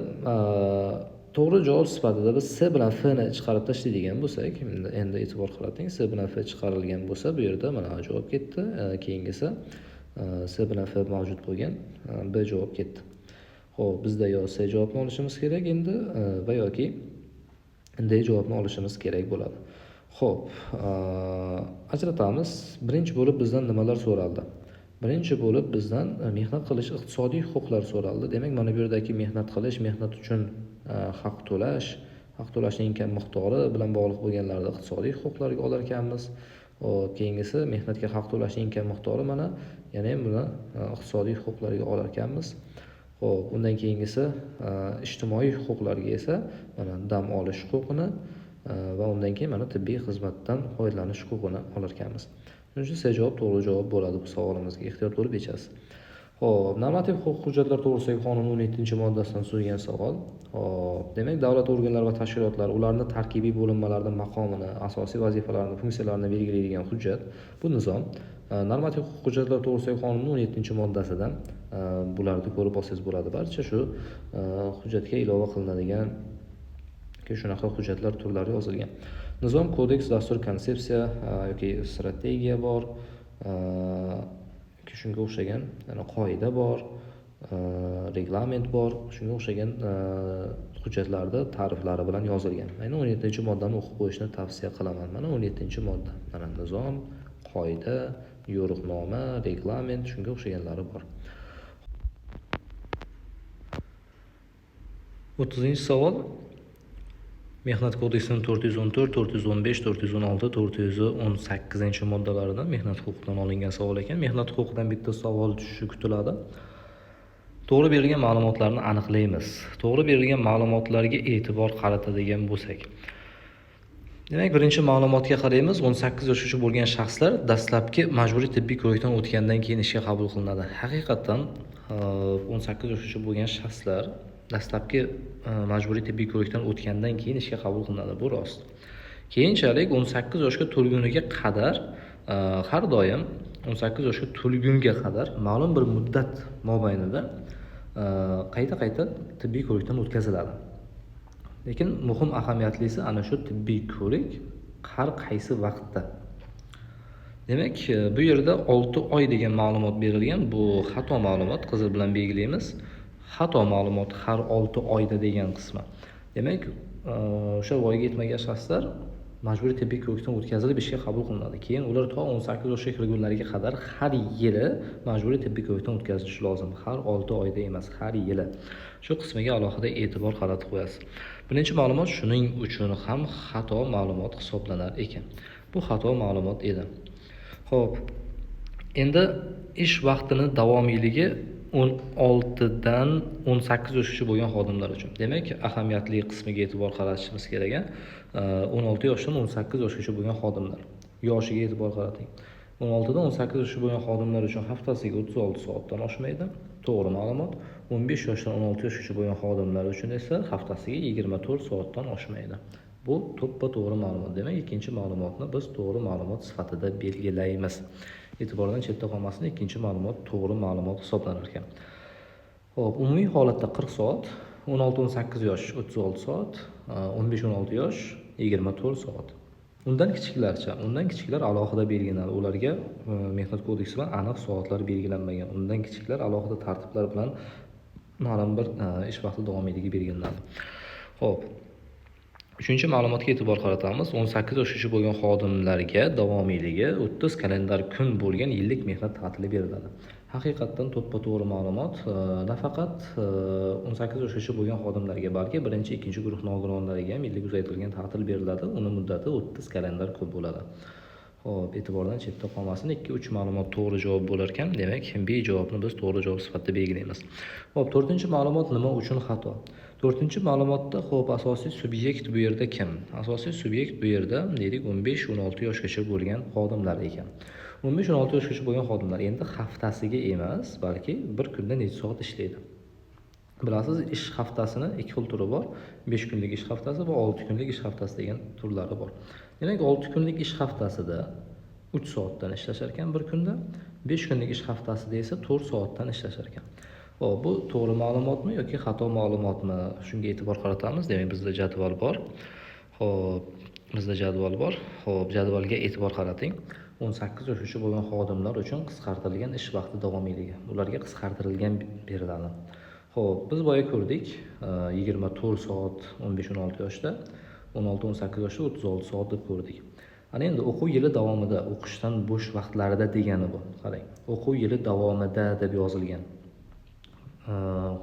to'g'ri javob sifatida biz S bilan F ni chiqarib tashlaydigan bo'lsak, endi e'tibor qarating, S bilan F chiqarilgan bo'lsa, bu yerda mana javob ketdi. Keyingisi S bilan F mavjud bo'lgan, B javob ketdi. Xo'p, bizda yo S javobni olishimiz kerak endi va yoki D javobni olishimiz kerak bo'ladi. Xo'p, ajratamiz. Birinchi bo'lib bizdan nimalar so'raldi? Birinchi bo'lib bizdan mehnat qilish iqtisodiy huquqlari so'raldi. Demak, mana bu yerdagi mehnat qilish, mehnat uchun haq to'lashning kam miqdori bilan bog'liq bo'lganlarni iqtisodiy huquqlarga olar ekanmiz. Keyingisi mehnatga haq to'lashning kam miqdori mana yana ham buni iqtisodiy huquqlarga olar ekanmiz. Xo'p, undan keyingisi ijtimoiy huquqlarga esa mana dam olish huquqini va undan keyin mana tibbiy xizmatdan foydalanish huquqini olar ekanmiz. Shuning uchun C javob to'g'ri javob bo'ladi bu savolimizga. Ehtiyot bo'lib yechasiz. Xo'p, normativ huquq hujjatlar to'g'risidagi qonun 17-moddasidan so'ralgan savol. Xo'p, demak, davlat organlari va tashkilotlar ularning tarkibiy bo'linmalarining maqomini, asosiy vazifalarini, funksiyalarini belgilaydigan hujjat. Bu nizom normativ huquq hujjatlar to'g'risidagi qonunning 17-moddasidan bularni ko'rib olsangiz bo'ladi. Barcha shu hujjatga ilova qilinadigan shunaqa hujjatlar turlari yozilgan. Nizom, kodeks, dastur, konsepsiya yoki strategiya bor. Shunga o'xshagan qoida bor, reglament bor. Shunga o'xshagan hujjatlarda ta'riflari bilan yozilgan. Mana 17-moddani o'qib qo'yishni tavsiya qilaman. Mana 17-modda. Mana nizom, qoida, yo'riqnoma, reglament, shunga o'xshaganlari bor. 30-savol. Mehnat kodeksining 414, 415, 416, 418-moddalaridan mehnat huquqidan olingan savol ekan. Mehnat huquqidan bitta savol tushishi kutiladi. To'g'ri berilgan ma'lumotlarni aniqlaymiz. To'g'ri berilgan ma'lumotlarga e'tibor qaratadigan bo'lsak. Demak, birinchi ma'lumotga qaraymiz. 18 yoshgacha bo'lgan shaxslar dastlabki majburiy tibbiy ko'rikdan o'tgandan keyin ishga qabul qilinadi. Haqiqatan 18 yoshgacha bo'lgan shaxslar dastlabki majburiy tibbiy ko'rikdan o'tgandan keyin ishga qabul qilinadi. Bu rost. Keyinchalik 18 yoshga to'lguniga qadar har doim 18 yoshga to'lgunga qadar ma'lum bir muddat mobaynida qayta tibbiy ko'rikdan o'tkaziladi. Lekin muhim ahamiyatlisi ana shu tibbiy ko'rik har qaysi vaqtda. Demak, bu yerda 6 oy degan ma'lumot berilgan. Bu xato ma'lumot, qizil bilan belgilaymiz. Xato ma'lumot har 6 oyda degan qismi. Demak, o'sha voyaga yetmagan shaxslar majburiy tibbiy ko'rikdan o'tkazilib ishga qabul qilinadi. Keyin ular to 18 yoshga kirgunlariga qadar har yili majburiy tibbiy ko'rikdan o'tkazilishi lozim. Har 6 oyda emas, har yili. Shu qismiga alohida e'tibor qaratib qo'yasiz. Birinchi ma'lumot shuning uchun ham xato ma'lumot hisoblanar ekan. Bu xato ma'lumot edi. Xo'p. Endi ish vaqtining davomiyligi 16 dan 18 yoshgacha bo'lgan xodimlar uchun. Demak, ahamiyatli qismiga e'tibor qaratishimiz kerak. 16 yoshdan 18 yoshgacha bo'lgan xodimlar. Yoshiga e'tibor qarating. 16 dan 18 yoshga bo'lgan xodimlar uchun haftasiga 36 soatdan oshmaydi. To'g'ri ma'lumot. 15 yoshdan 16 yoshgacha bo'lgan xodimlar uchun esa haftasiga 24 soatdan oshmaydi. Bu to'g'ri ma'lumot. Demak, ikkinchi ma'lumotni biz to'g'ri ma'lumot sifatida belgilaymiz. E'tibordan chetda qolmasin, ikkinchi ma'lumot to'g'ri ma'lumot hisoblanar ekan. Xo'p, umumiy holatda 40 soat, 16-18 yosh 36 soat, 15-16 yosh 24 soat. Undan kichiklar alohida belgilanadi. Ularga mehnat kodeksi bilan aniq soatlar belgilanmagan. Undan kichiklar alohida tartiblar bilan ma'lum bir ish vaqti davomiyligi belgilanadi. Xo'p. Uchinchi ma'lumotga e'tibor qaratamiz. 18 yoshgacha bo'lgan xodimlarga davomiyligi 30 kalendar kun bo'lgan yillik mehnat ta'tili beriladi. Haqiqatan to'g'ri ma'lumot. Nafaqat 18 yoshgacha bo'lgan xodimlarga, balki birinchi, ikkinchi guruh nogironlariga ham yillik uzaytirilgan ta'til beriladi. Uning muddati 30 kalendar kun bo'ladi. Xo'p, e'tibordan chetda qolmasin. 2-3 ma'lumot to'g'ri javob bo'lar ekan. Demak, B javobni biz to'g'ri javob sifatida belgilaymiz. Xo'p, 4-ma'lumot nima uchun xato? 4-ma'lumotda asosiy subyekt bu yerda kim? Asosiy subyekt bu yerda deylik 15-16 yoshgacha bo'lgan xodimlar ekan. 15-16 yoshgacha bo'lgan xodimlar endi haftasiga emas, balki bir kunda necha soat ishlaydi? Bilasiz, ish haftasini 2 xil turi bor. 5 kunlik ish haftasi va 6 kunlik ish haftasi degan turlari bor. Demak, 6 kunlik ish haftasida 3 soatdan ishlashar ekan bir kunda, 5 kunlik ish haftasida esa 4 soatdan ishlashar ekan. Xo'p, bu to'g'ri ma'lumotmi yoki xato ma'lumotmi? Shunga e'tibor qaratamiz. Demak, bizda jadval bor. Xo'p, jadvalga e'tibor qarating. 18 yoshgacha bo'lgan xodimlar uchun qisqartirilgan ish vaqti davomiyligi. Ularga qisqartirilgan beriladi. Xo'p, biz boya ko'rdik, 24 soat 15-16 yoshda, 16-18 yoshda 36 soat deb ko'rdik. Ana endi o'quv yili davomida o'qishdan bo'sh vaqtlarida degani bu. Qarang, o'quv yili davomida deb yozilgan.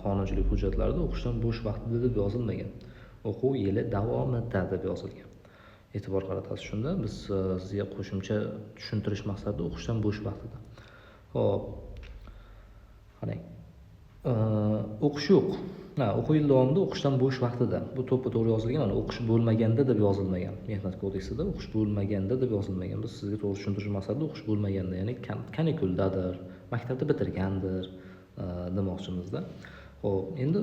Qonunchilik hujjatlarida o'qishdan bo'sh vaqtida deb yozilmagan. O'quv yili davomida deb yozilgan. E'tibor qaratasiz shunda biz sizga qo'shimcha tushuntirish maqsadida o'qishdan bo'sh vaqtida. Xo'p. Qarang. O'qish yo'q. O'quv yil davomida o'qishdan bo'sh vaqtida. Bu to'ppa-to'g'ri yozilgan, mana o'qish bo'lmaganda deb yozilmagan. Mehnat kodeksida o'qish bo'lmaganda deb yozilmagan. Biz sizga to'g'ri tushuntirish maqsadida o'qish bo'lmaganda, ya'ni kanikuldadir, maktabda bitirgandir demoqchimizda. Xo'p, endi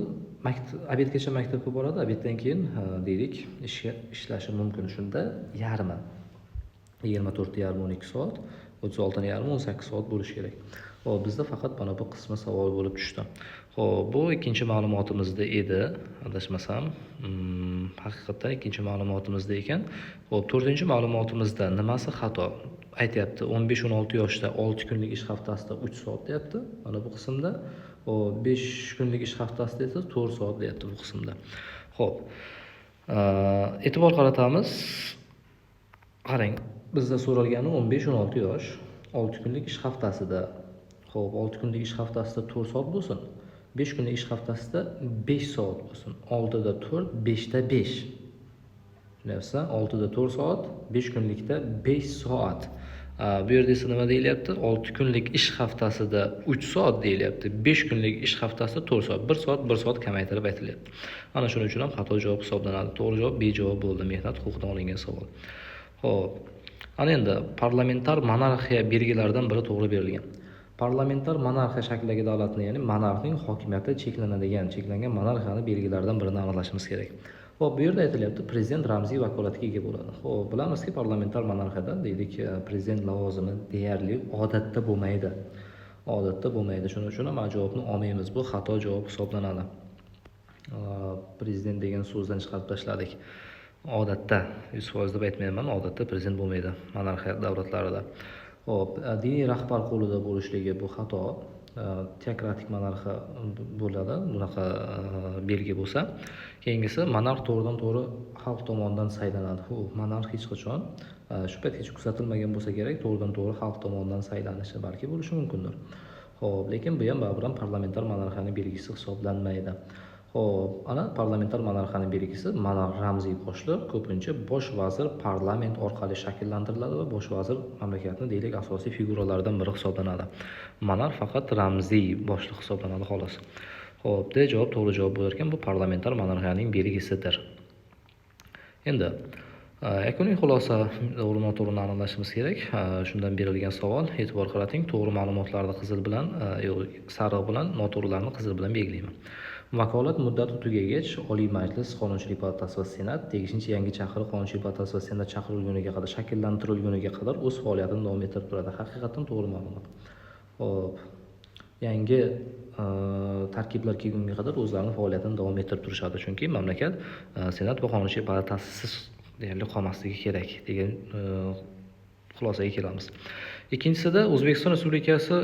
obedgacha maktabga boradi, obeddan keyin deylik, ishlashi mumkin. Shunda yarmi 24,5 12 soat, 36,5 18 soat bo'lishi kerak. Xo'p, bizda faqat mana bu qismi savol bo'lib tushdi. Xo'p, bu ikkinchi ma'lumotimizda edi, adashmasam. Haqiqatan ikkinchi ma'lumotimizda ekan. Xo'p, to'rtinchi ma'lumotimizda nimasi xato? Aytyapti, 15-16 yoshda 6 kunlik ish haftasida 3 soat deyapti. Mana bu qismda. Xo'p, 5 kunlik ish haftasida esa 4 soat deyapti bu qismda. Xo'p. E'tibor qaratamiz. Qarang, bizda so'ralgani 15-16 yosh, 6 kunlik ish haftasida. Xo'p, 6 kunlik ish haftasida 4 soat bo'lsin. 5 kunlik ish haftasida 5 soat bo'lsin. 6 da 4, 5 da 5. Tushunayapsizmi? 6 da 4 soat, 5 kunlikda 5 soat. Bu yerda esa nima deyilyapti? 6 kunlik ish haftasida 3 soat deyilyapti. 5 kunlik ish haftasida 4 soat. 1 soat kamaytirib aytilyapti. Ana shuning uchun ham xato javob hisoblanadi. To'g'ri javob B javob bo'ldi. Mehnat huquqidan olingan savol. Xo'p. Ana endi parlamentar monarxiya belgilaridan biri to'g'ri berilgan. Parlamentar monarxiya shaklidagi davlatni, ya'ni monarxning hokimiyati cheklangan monarxiyani belgilaridan birini aniqlashimiz kerak. Xo'p, bu yerda aytilyapti, prezident ramziy vakolatga ega bo'ladi. Xo'p, bilamizki, parlamentar monarxiyada deylik, prezident lavozimi deyarli odatda bo'lmaydi. Shuning uchun ham javobni olmaymiz. Bu xato javob hisoblanadi. Prezident degan so'zdan chiqarib tashladik. Odatda 100% deb aytmayman, odatda prezident bo'lmaydi monarxiya davlatlarida. Xo'p, diniy rahbar qo'lida bo'lishligi bu xato. Teokratik monarxiya bo'ladi, bunaqa belgi bo'lsa. Keyingisi, monarx to'g'ridan-to'g'ri xalq tomonidan saylanadi. Monarx hech qachon shu paytgacha kuzatilmagan bo'lsa kerak, to'g'ridan-to'g'ri xalq tomonidan saylanishi balki bo'lishi mumkindir. Xo'p, lekin bu ham baribir parlamentar monarxiyaning belgisi hisoblanmaydi. Xo'p, ana parlamentar monarxiyaning belgisi monarx ramziy boshliq, ko'pincha bosh vazir parlament orqali shakllantiriladi va bosh vazir mamlakatning deylik asosiy figuralaridan biri hisoblanadi. Monarx faqat ramziy boshliq hisoblanadi xolos. Xo'p, D javob to'g'ri javob bo'lar ekan, bu parlamentar monarxiyaning belgisidir. Endi yakuniy xulosa to'g'ri-noto'g'rini aniqlashimiz kerak. Shundan berilgan savol, e'tibor qarating, to'g'ri ma'lumotlarni qizil bilan, sariq bilan, noto'g'rilarni qizil bilan belgilayman. Vakolat muddati tugagach, Oliy Majlis, Qonunchilik palatasi va Senat tegishli yangi chaqiriq Qonunchilik palatasi va Senat chaqirilguniga qadar, shakllantirilguniga qadar o'z faoliyatini davom ettirib turadi. Haqiqatan to'g'ri ma'lumot. Xo'p, yangi tarkiblar kelgunga qadar o'zlarining faoliyatini davom ettirib turishadi, chunki mamlakat Senat va Qonunchilik palatasisiz deyarli qolmasligi kerak degan xulosaga kelamiz. Ikkinchisida, O'zbekiston Respublikasi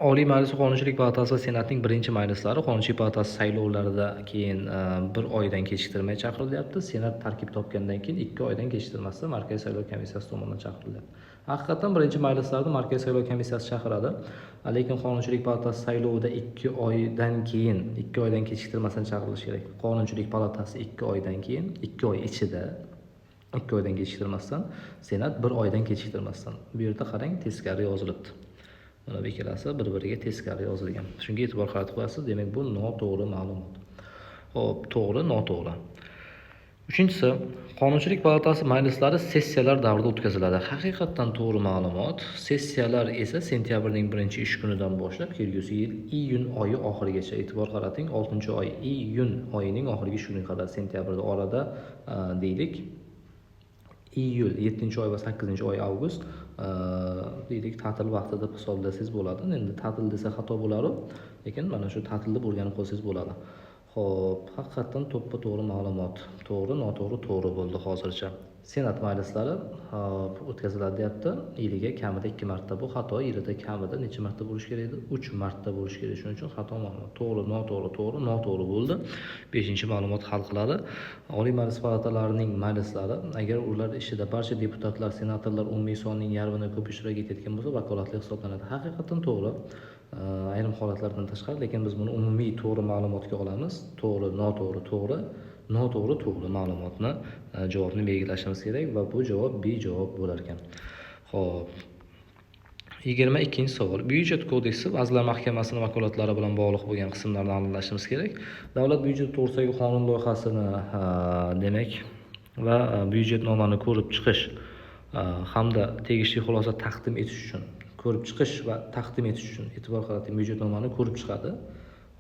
Oliy Majlis Qonunchilik palatasi va Senatning birinchi majlislari Qonunchilik palatasi saylovlarida keyin 1 oydan kechiktirmay chaqirilyapti. Senat tarkib topgandan keyin 2 oydan kechiktirmasdan Markaziy saylov komissiyasi tomonidan chaqirilyapti. Haqiqatan birinchi majlislarda Markaziy saylov komissiyasi chaqiradi, lekin Qonunchilik palatasi saylovida 2 oydan keyin, 2 oydan kechiktirmasdan chaqirilishi kerak. Qonunchilik palatasi 2 oydan keyin, 2 oy ichida 2 oydan kechiktirmasdan, Senat 1 oydan kechiktirmasdan. Bu yerda qarang, teskari yozilibdi. Mana bu ikkalasi bir-biriga teskari yozilgan. Shunga e'tibor qaratib qo'yasiz. Demak, bu noto'g'ri ma'lumot. Xo'p, to'g'ri, noto'g'ri. Uchinchisi, Qonunchilik palatasi majlislari sessiyalar davrida o'tkaziladi. Haqiqatan to'g'ri ma'lumot. Sessiyalar esa sentyabrning 1-ish kunidan boshlab kelgusi yil iyun oyi oxirigacha. E'tibor qarating, 6-oy iyun oyining oxirgi ish kuniga qadar, sentyabrda orada deylik iyul, 7-oy va 8-oy avgust deylik ta'til vaqti deb hisoblasangiz bo'ladi. Endi ta'til desa xato bo'lar-ku, lekin mana shu ta'tilda bo'lganini qo'ysangiz bo'ladi. Xo'p, haqiqatan to'ppa-to'g'ri ma'lumot. To'g'ri, noto'g'ri, to'g'ri bo'ldi hozircha. Senat majlislari o'tkaziladi deyapti. Yiliga kamida 2 marta. Bu xato. Yilida kamida necha marta bo'lishi kerak edi? 3 marta bo'lishi kerak. Shuning uchun xato ma'lumot. To'g'ri, noto'g'ri bo'ldi. 5-ma'lumot hal qiladi. Oliy Majlis palatalarining majlislari agar ular ishida barcha deputatlar, senatorlar umumiy sonning yarmidan ko'p ishtirok etayotgan bo'lsa, vakolatli hisoblanadi. Haqiqatan to'g'ri. Ayrim holatlardan tashqari, lekin biz buni umumiy to'g'ri ma'lumotga olamiz. To'g'ri, to'g'ri ma'lumotni javobni belgilashimiz kerak va bu javob bejavob bo'lar ekan. Xo'p. 22-savol. Byudjet kodeksi Vazirlar Mahkamasining vakolatlari bilan bog'liq bo'lgan qismlarni aniqlashimiz kerak. Davlat byudjeti to'g'risidagi qonun loyihasini demak va byudjetnomani ko'rib chiqish hamda tegishli xulosa taqdim etish uchun e'tibor qarating, byudjetnomani ko'rib chiqadi.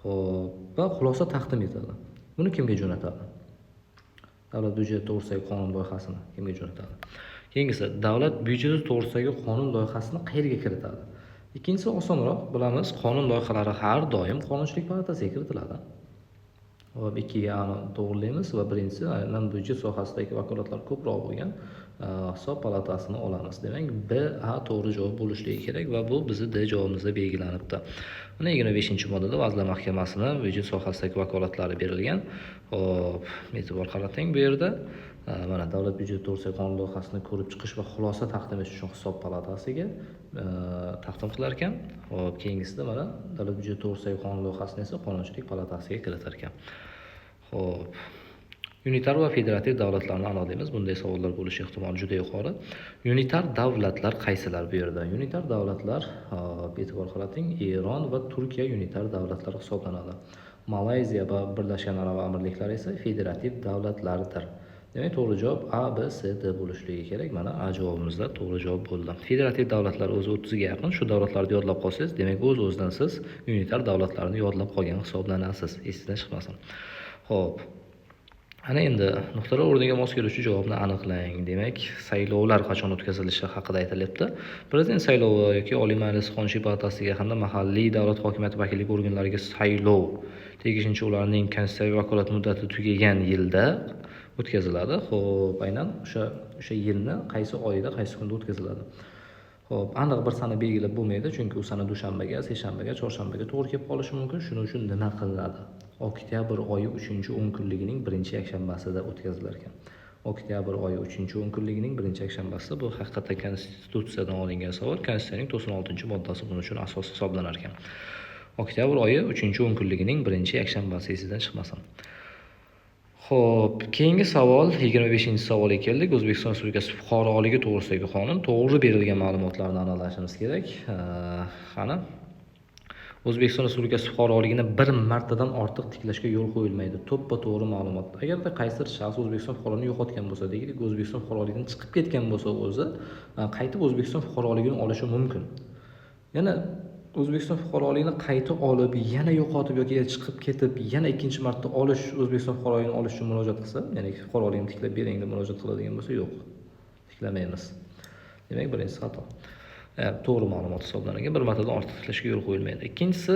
Xo'p, va xulosa taqdim etadi. Buni kimga jo'natadi? Davlat byudjeti to'g'risidagi qonun loyihasini kimga jo'natadi? Keyingisi, davlat byudjeti to'g'risidagi qonun loyihasini qayerga kiritadi? Ikkinchisi osonroq, bilamiz, qonun loyihalari har doim Qonunchilik palatasiga kiritiladi. Hop, ikkiga to'g'rilaymiz va birinchisi, aynan byudjet sohasidagi vakolatlar ko'proq bo'lgan hisob palatasini olamiz. Demak, B, A to'g'ri javob bo'lishligi kerak va bu bizning D javobimizda belgilanibdi. Mana 25-moddada Vazirlar Mahkamasining byudjet sohasidagi vakolatlari berilgan. Hop, e'tibor qarating bu yerda. Mana davlat byudjeti to'g'risidagi qonun loyihasini ko'rib chiqish va xulosa taqdim etish uchun hisob palatasiga taqdim qilar ekan. Hop, keyingisida mana davlat byudjeti to'g'risidagi qonun loyihasini esa Qonunchilik palatasiga kiritar ekan. Hop. Unitar va federativ davlatlarni aniqlaymiz. Bunday savollar bo'lishi ehtimoli juda yuqori. Unitar davlatlar qaysilar bu yerda? Unitar davlatlar, e'tibor qarating, Eron va Turkiya unitar davlatlar hisoblanadi. Malayziya va Birlashgan Arab Amirliklari esa federativ davlatlardir. Demak, to'g'ri javob A, B, C, D bo'lishligi kerak. Mana A javobimizda to'g'ri javob bo'ldi. Federativ davlatlar o'zi 30 ga yaqin. Shu davlatlarni yodlab qolsangiz, demak o'z-o'zidan siz unitar davlatlarni yodlab qolgan hisoblanasiz. Esingizdan chiqmasin. Xo'p. Ana endi nuqtalar o'rniga mos keluvchi javobni aniqlang. Demak, saylovlar qachon o'tkazilishi haqida aytilyapti. Prezident saylovi yoki Oliy Majlis Qonunchilik palatasiga hamda mahalliy davlat hokimiyati vakillik organlariga saylov tegishli ularning konstitutsiyaviy vakolat muddati tugagan yilda o'tkaziladi. Xo'p, aynan o'sha yilni qaysi oyda, qaysi kunda o'tkaziladi? Xo'p, aniq bir sana belgilab bo'lmaydi, chunki u sana dushanbaga, seshanbaga, chorshanbaga to'g'ri kelib qolishi mumkin. Shuning uchun nima qilinadi? Oktyabr oyi 3-10 kunligining 1-yakshanbasida o'tkazilar ekan. Oktyabr oyi 3-10 kunligining 1-yakshanbasi bu haqiqatan konstitutsiyadan olingan savol. Konstitutsiyaning 96-moddasi buning uchun asos hisoblanar ekan. Oktyabr oyi 3-10 kunligining 1-yakshanbasi esidan chiqmasin. Xo'p, keyingi savol 25-savolga keldik. O'zbekiston Respublikasi fuqaroligi to'g'risidagi qonun. To'g'ri berilgan ma'lumotlarni aniqlashimiz kerak. Qani? O'zbekiston Respublikasi fuqaroligini bir martadan ortiq tiklashga yo'l qo'yilmaydi. To'ppa-to'g'ri ma'lumot. Agarda qaysidir shaxs O'zbekiston fuqaroligini yo'qotgan bo'lsa, deylik, O'zbekiston fuqaroligidan chiqib ketgan bo'lsa, o'zi qaytib O'zbekiston fuqaroligini olishi mumkin. Yana O'zbekiston fuqaroligini qaytib olib, yana yo'qotib yoki chiqib ketib, yana ikkinchi marta olish, O'zbekiston fuqaroligini olish uchun murojaat qilsa, ya'ni fuqaroligini tiklab bering deb murojaat qiladigan bo'lsa, yo'q. Tiklamaymiz. Demak, birinchisi xato. To'g'ri ma'lumot hisoblangan, bir martadan ortiq tiklashga yo'l qo'yilmaydi. Ikkinchisi,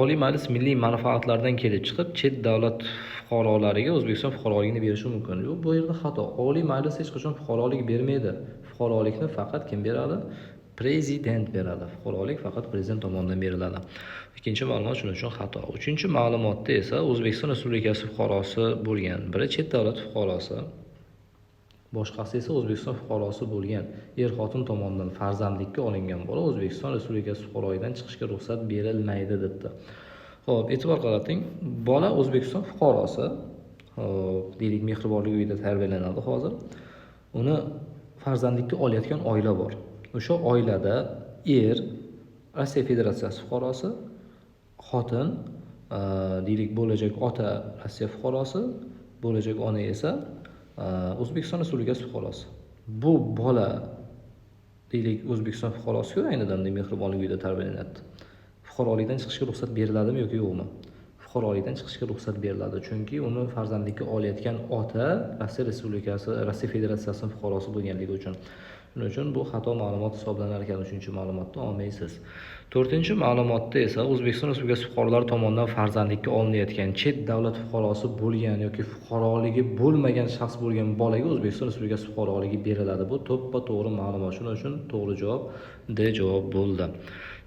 Oliy Majlis milliy manfaatlardan kelib chiqib, chet davlat fuqarolariga O'zbekiston fuqaroligini berishi mumkin. Yo'q, bu yerda xato. Oliy Majlis hech qachon fuqarolik bermaydi. Fuqarolikni faqat kim beradi? Prezident beradi. Fuqarolik faqat prezident tomonidan beriladi. Ikkinchi ma'lumot shuning uchun xato. Uchinchi ma'lumotda esa O'zbekiston Respublikasi fuqarosi bo'lgan, biri chet davlat fuqarosi, boshqasi esa O'zbekiston fuqarosi bo'lgan er-xotin tomonidan farzandlikka olingan bola O'zbekiston Respublikasi fuqaroligidan chiqishga ruxsat berilmaydi debdi. Xo'p, e'tibor qarating. Bola O'zbekiston fuqarosi, deylik, mehribonlik uyida tarbiyalanadi hozir. Uni farzandlikka olayotgan oila bor. O'sha oilada er Rossiya Federatsiyasi fuqarosi, xotin, deylik, bo'lajak ota Rossiya fuqarosi, bo'lajak ona esa O'zbekiston Respublikasi fuqarosi. Bu bola, deylik, O'zbekiston fuqarosi-ku, ayni damda mehribonlik uyida tarbiyalanadi. Fuqarolikdan chiqishga ruxsat beriladimi yoki yo'qmi? Fuqarolikdan chiqishga ruxsat beriladi, chunki uni farzandlikka olayotgan ota Rossiya Respublikasi, Rossiya Federatsiyasining fuqarosi bo'lganligi uchun. Shuning uchun bu xato ma'lumot hisoblanar ekan 3-ma'lumotni olmaysiz. 4-ma'lumotda esa O'zbekiston Respublikasi fuqarolari tomonidan farzandlikka olinayotgan chet davlat fuqarosi bo'lgan yoki fuqaroligi bo'lmagan shaxs bo'lgan bolaga O'zbekiston Respublikasi fuqaroligi beriladi. Bu to'ppa-to'g'ri ma'lumot. Shuning uchun to'g'ri javob D javob bo'ldi.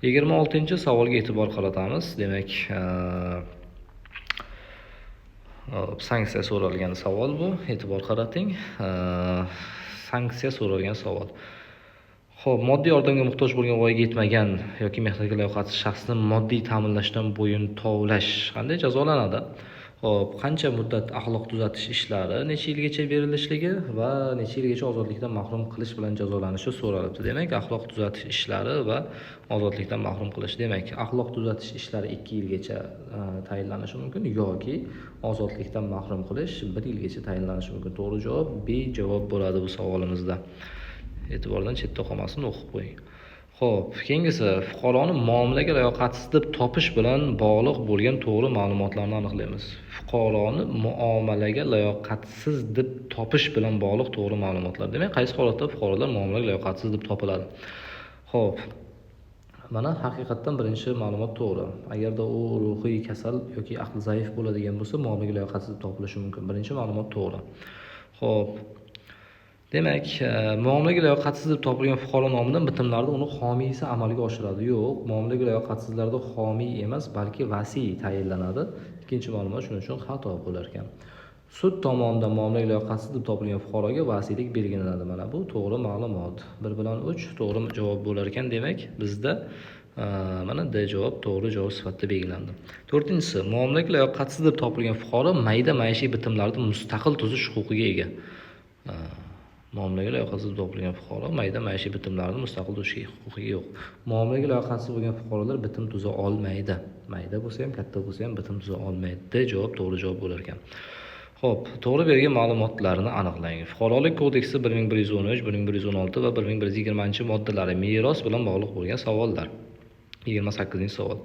26-savolga e'tibor qaratamiz. Demak, sanksiya so'ralgan savol bu. E'tibor qarating. Sanksiya so'ralgan savol. Xo'p, moddiy yordamga muhtoj bo'lgan voyaga yetmagan yoki mehnatga layoqatsiz shaxsni moddiy ta'minlashdan bo'yin tovlash qanday jazolanadi? Xo'p, qancha muddat axloq tuzatish ishlari, necha yilgacha berilishligi va necha yilgacha ozodlikdan mahrum qilish bilan jazolanishi so'ralibdi. Demak, axloq tuzatish ishlari va ozodlikdan mahrum qilish. Demak, axloq tuzatish ishlari 2 yilgacha tayinlanishi mumkin yoki ozodlikdan mahrum qilish 1 yilgacha tayinlanishi mumkin. To'g'ri javob B javob bo'ladi bu savolimizda. E'tibordan chetda qolmasin, o'qib qo'ying. Xo'p, keyingisi fuqaroni muomalaga layoqatsiz deb topish bilan bog'liq bo'lgan to'g'ri ma'lumotlarni aniqlaymiz. Fuqaroni muomalaga layoqatsiz deb topish bilan bog'liq to'g'ri ma'lumotlar. Demak, qaysi holatda fuqarolar muomalaga layoqatsiz deb topiladi? Xo'p, mana haqiqatdan birinchi ma'lumot to'g'ri. Agarda u ruhiy kasal yoki aqli zaif bo'ladigan bo'lsa, muomalaga layoqatsiz deb topilishi mumkin. Birinchi ma'lumot to'g'ri. Xo'p, demak, muomalaga layoqatsiz deb topilgan fuqaro nomidan bitimlarda uni homiysi amalga oshiradi. Yo'q, muomalaga layoqatsizlarda homiy emas, balki vasiy tayinlanadi. Ikkinchi ma'lumot shuning uchun xato bo'lar ekan. Sud tomonidan muomalaga layoqatsiz deb topilgan fuqaroga vasiylik belgilanadi. Mana bu to'g'ri ma'lumot. 1 bilan 3 to'g'ri javob bo'lar ekan. Demak, bizda mana D javob to'g'ri javob sifatida belgilandi. 4-si, muomalaga layoqatsiz deb topilgan fuqaro mayda maishiy bitimlarda mustaqil tuzish huquqiga ega. Muomalaga layoqatsiz topilgan fuqaro mayda maishiy bitimlarni mustaqil tuzish huquqiga yo'q. Muomalaga layoqatsiz bo'lgan fuqarolar bitim tuza olmaydi. Mayda bo'lsa ham, katta bo'lsa ham bitim tuza olmaydi. D javob to'g'ri javob bo'lar ekan. Xo'p, to'g'ri berilgan ma'lumotlarni aniqlang. Fuqarolik kodeksi 1113, 1116 va 1120-moddalari meros bilan bog'liq bo'lgan savollar. 28-savol.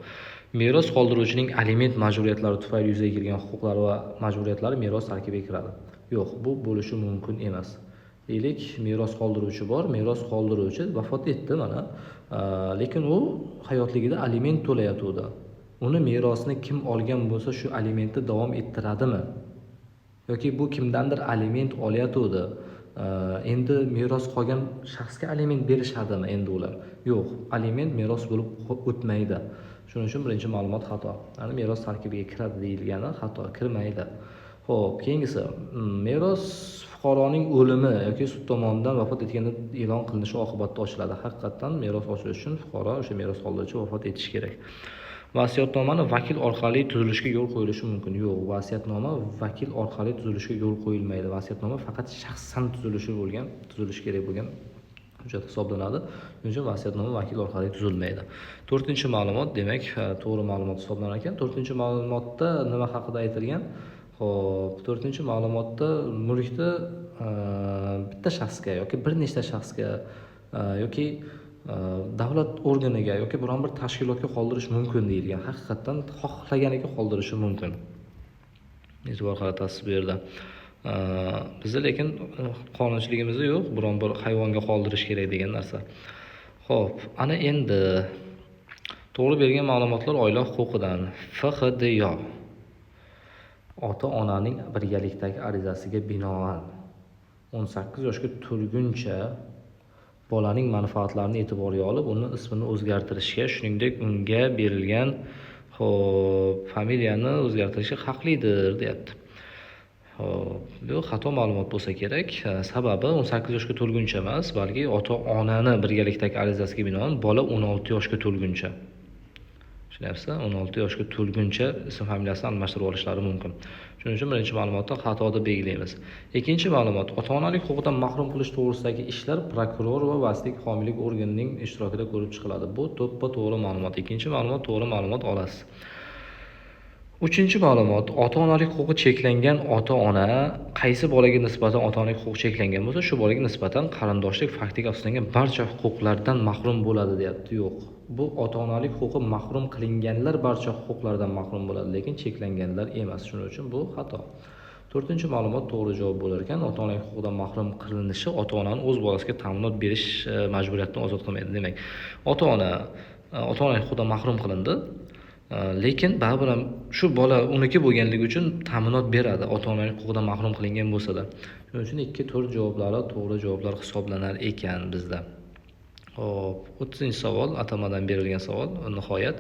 Meros qoldiruvchining aliment majburiyatlari tufayli yuzaga kelgan huquqlari va majburiyatlari meros tarkibiga kiradi. Yo'q, bu bo'lishi mumkin emas. Deylik, meros qoldiruvchi bor, meros qoldiruvchi vafot etdi mana. Lekin u hayotligida aliment to'layotdi. Uni merosni kim olgan bo'lsa, shu alimentni davom ettiradimi? Yoki bu kimdandir aliment olayotdi. Endi meros qolgan shaxsga aliment berishadimi endi ular? Yo'q, aliment meros bo'lib o'tmaydi. Shuning uchun birinchi ma'lumot xato. Ya'ni meros tarkibiga kiradi deyilgani xato, kirmaydi. Xo'p, keyingisi meros fuqaroning o'limi yoki sud tomonidan vafot etganda e'lon qilinishi oqibatida ochiladi. Haqiqatan meros ochilishi uchun fuqaro o'sha meros qoldiruvchi vafot etishi kerak. Vasiyatnomani vakil orqali tuzilishiga yo'l qo'yilishi mumkin. Yo'q, vasiyatnoma vakil orqali tuzilishiga yo'l qo'yilmaydi. Vasiyatnoma faqat shaxsan tuzilishi kerak bo'lgan hujjat hisoblanadi. Shuning uchun vasiyatnoma vakil orqali tuzilmaydi. 4-ma'lumot, demak, to'g'ri ma'lumot hisoblanar ekan. 4-ma'lumotda nima haqida aytilgan? Xo'p, 4-ma'lumotda mulkni bitta shaxsga yoki bir nechta shaxsga yoki davlat organiga yoki biron bir tashkilotga qoldirish mumkin deyilgan. Haqiqatan xohlaganiga qoldirishi mumkin. E'tibor qaratasiz bu yerda. Bizda lekin qonunchiligimizda yo'q, biron bir hayvonga qoldirish kerak degan narsa. Xo'p, ana endi to'g'ri bergan ma'lumotlar oila huquqidan. FHDYO ota-onaning birgalikdagi arizasiga binoan 18 yoshga to'lguncha bolaning manfaatlarini e'tiborga olib, uni ismini o'zgartirishga, shuningdek unga berilgan familiyani o'zgartirishga haqlidir, deyapti. Bu xato ma'lumot bo'lsa kerak. Sababi 18 yoshga to'lguncha emas, balki ota-onani birgalikdagi arizasiga binoan bola 16 yoshga to'lguncha. Tushunyapsiz? 16 yoshga to'lguncha ism familiyasini almashtirib olishlari mumkin. Shuning uchun birinchi ma'lumotni xato deb belgilaymiz. Ikkinchi ma'lumot, ota-onalik huquqidan mahrum qilish to'g'risidagi ishlar prokuror va vasiylik homiylik organining ishtirokida ko'rib chiqiladi. Bu to'ppa-to'g'ri ma'lumot. Ikkinchi ma'lumot to'g'ri ma'lumot olasiz. 3-ma'lumot, ota-onalik huquqi cheklangan ota-ona qaysi bolaga nisbatan ota-onalik huquqi cheklangan bo'lsa, shu bolaga nisbatan qarindoshlik faktiga asoslangan barcha huquqlardan mahrum bo'ladi, deyapti. Yo'q. Bu ota-onalik huquqi mahrum qilinganlar barcha huquqlardan mahrum bo'ladi, lekin cheklanganlar emas. Shuning uchun bu xato. To'rtinchi ma'lumot to'g'ri javob bo'lar ekan. Ota-onaning huquqidan mahrum qilinishi ota-onani o'z bolasiga ta'minot berish majburiyatidan ozod qilmaydi. Demak, ota-onaning huquqidan mahrum qilindi, lekin baribir ham shu bola uniki bo'lganligi uchun ta'minot beradi, ota-onaning huquqidan mahrum qilingan bo'lsa-da. Shuning uchun 2-4 javoblari to'g'ri javoblar hisoblanar ekan bizda. Hop, 30-savol atamadan berilgan savol. Nihoyat,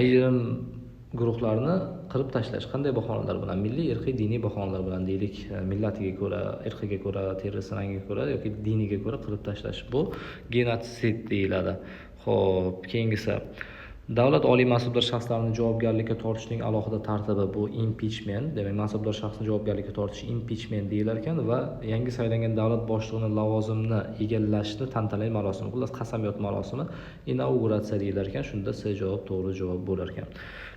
ayrim guruhlarni qirib tashlash qanday bahonalar bilan? Milliy, irqiy, diniy bahonalar bilan deylik, millatiga ko'ra, irqiga ko'ra, terisi rangiga ko'ra yoki diniga ko'ra qirib tashlash. Bu genotsid deyiladi. Xo'p, keyingisi. Davlat oliy mansabdor shaxslarini javobgarlikka tortishning alohida tartibi bu impeachment. Demak, mansabdor shaxsni javobgarlikka tortish impeachment deyilar ekan va yangi saylangan davlat boshlig'ining lavozimini egallashni tantanali marosimi, xullas qasamyod marosimi inauguratsiya deyilar ekan. Shunda C javob to'g'ri javob bo'lar ekan.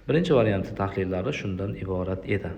Birinchi varianti tahlillari shundan iborat edi.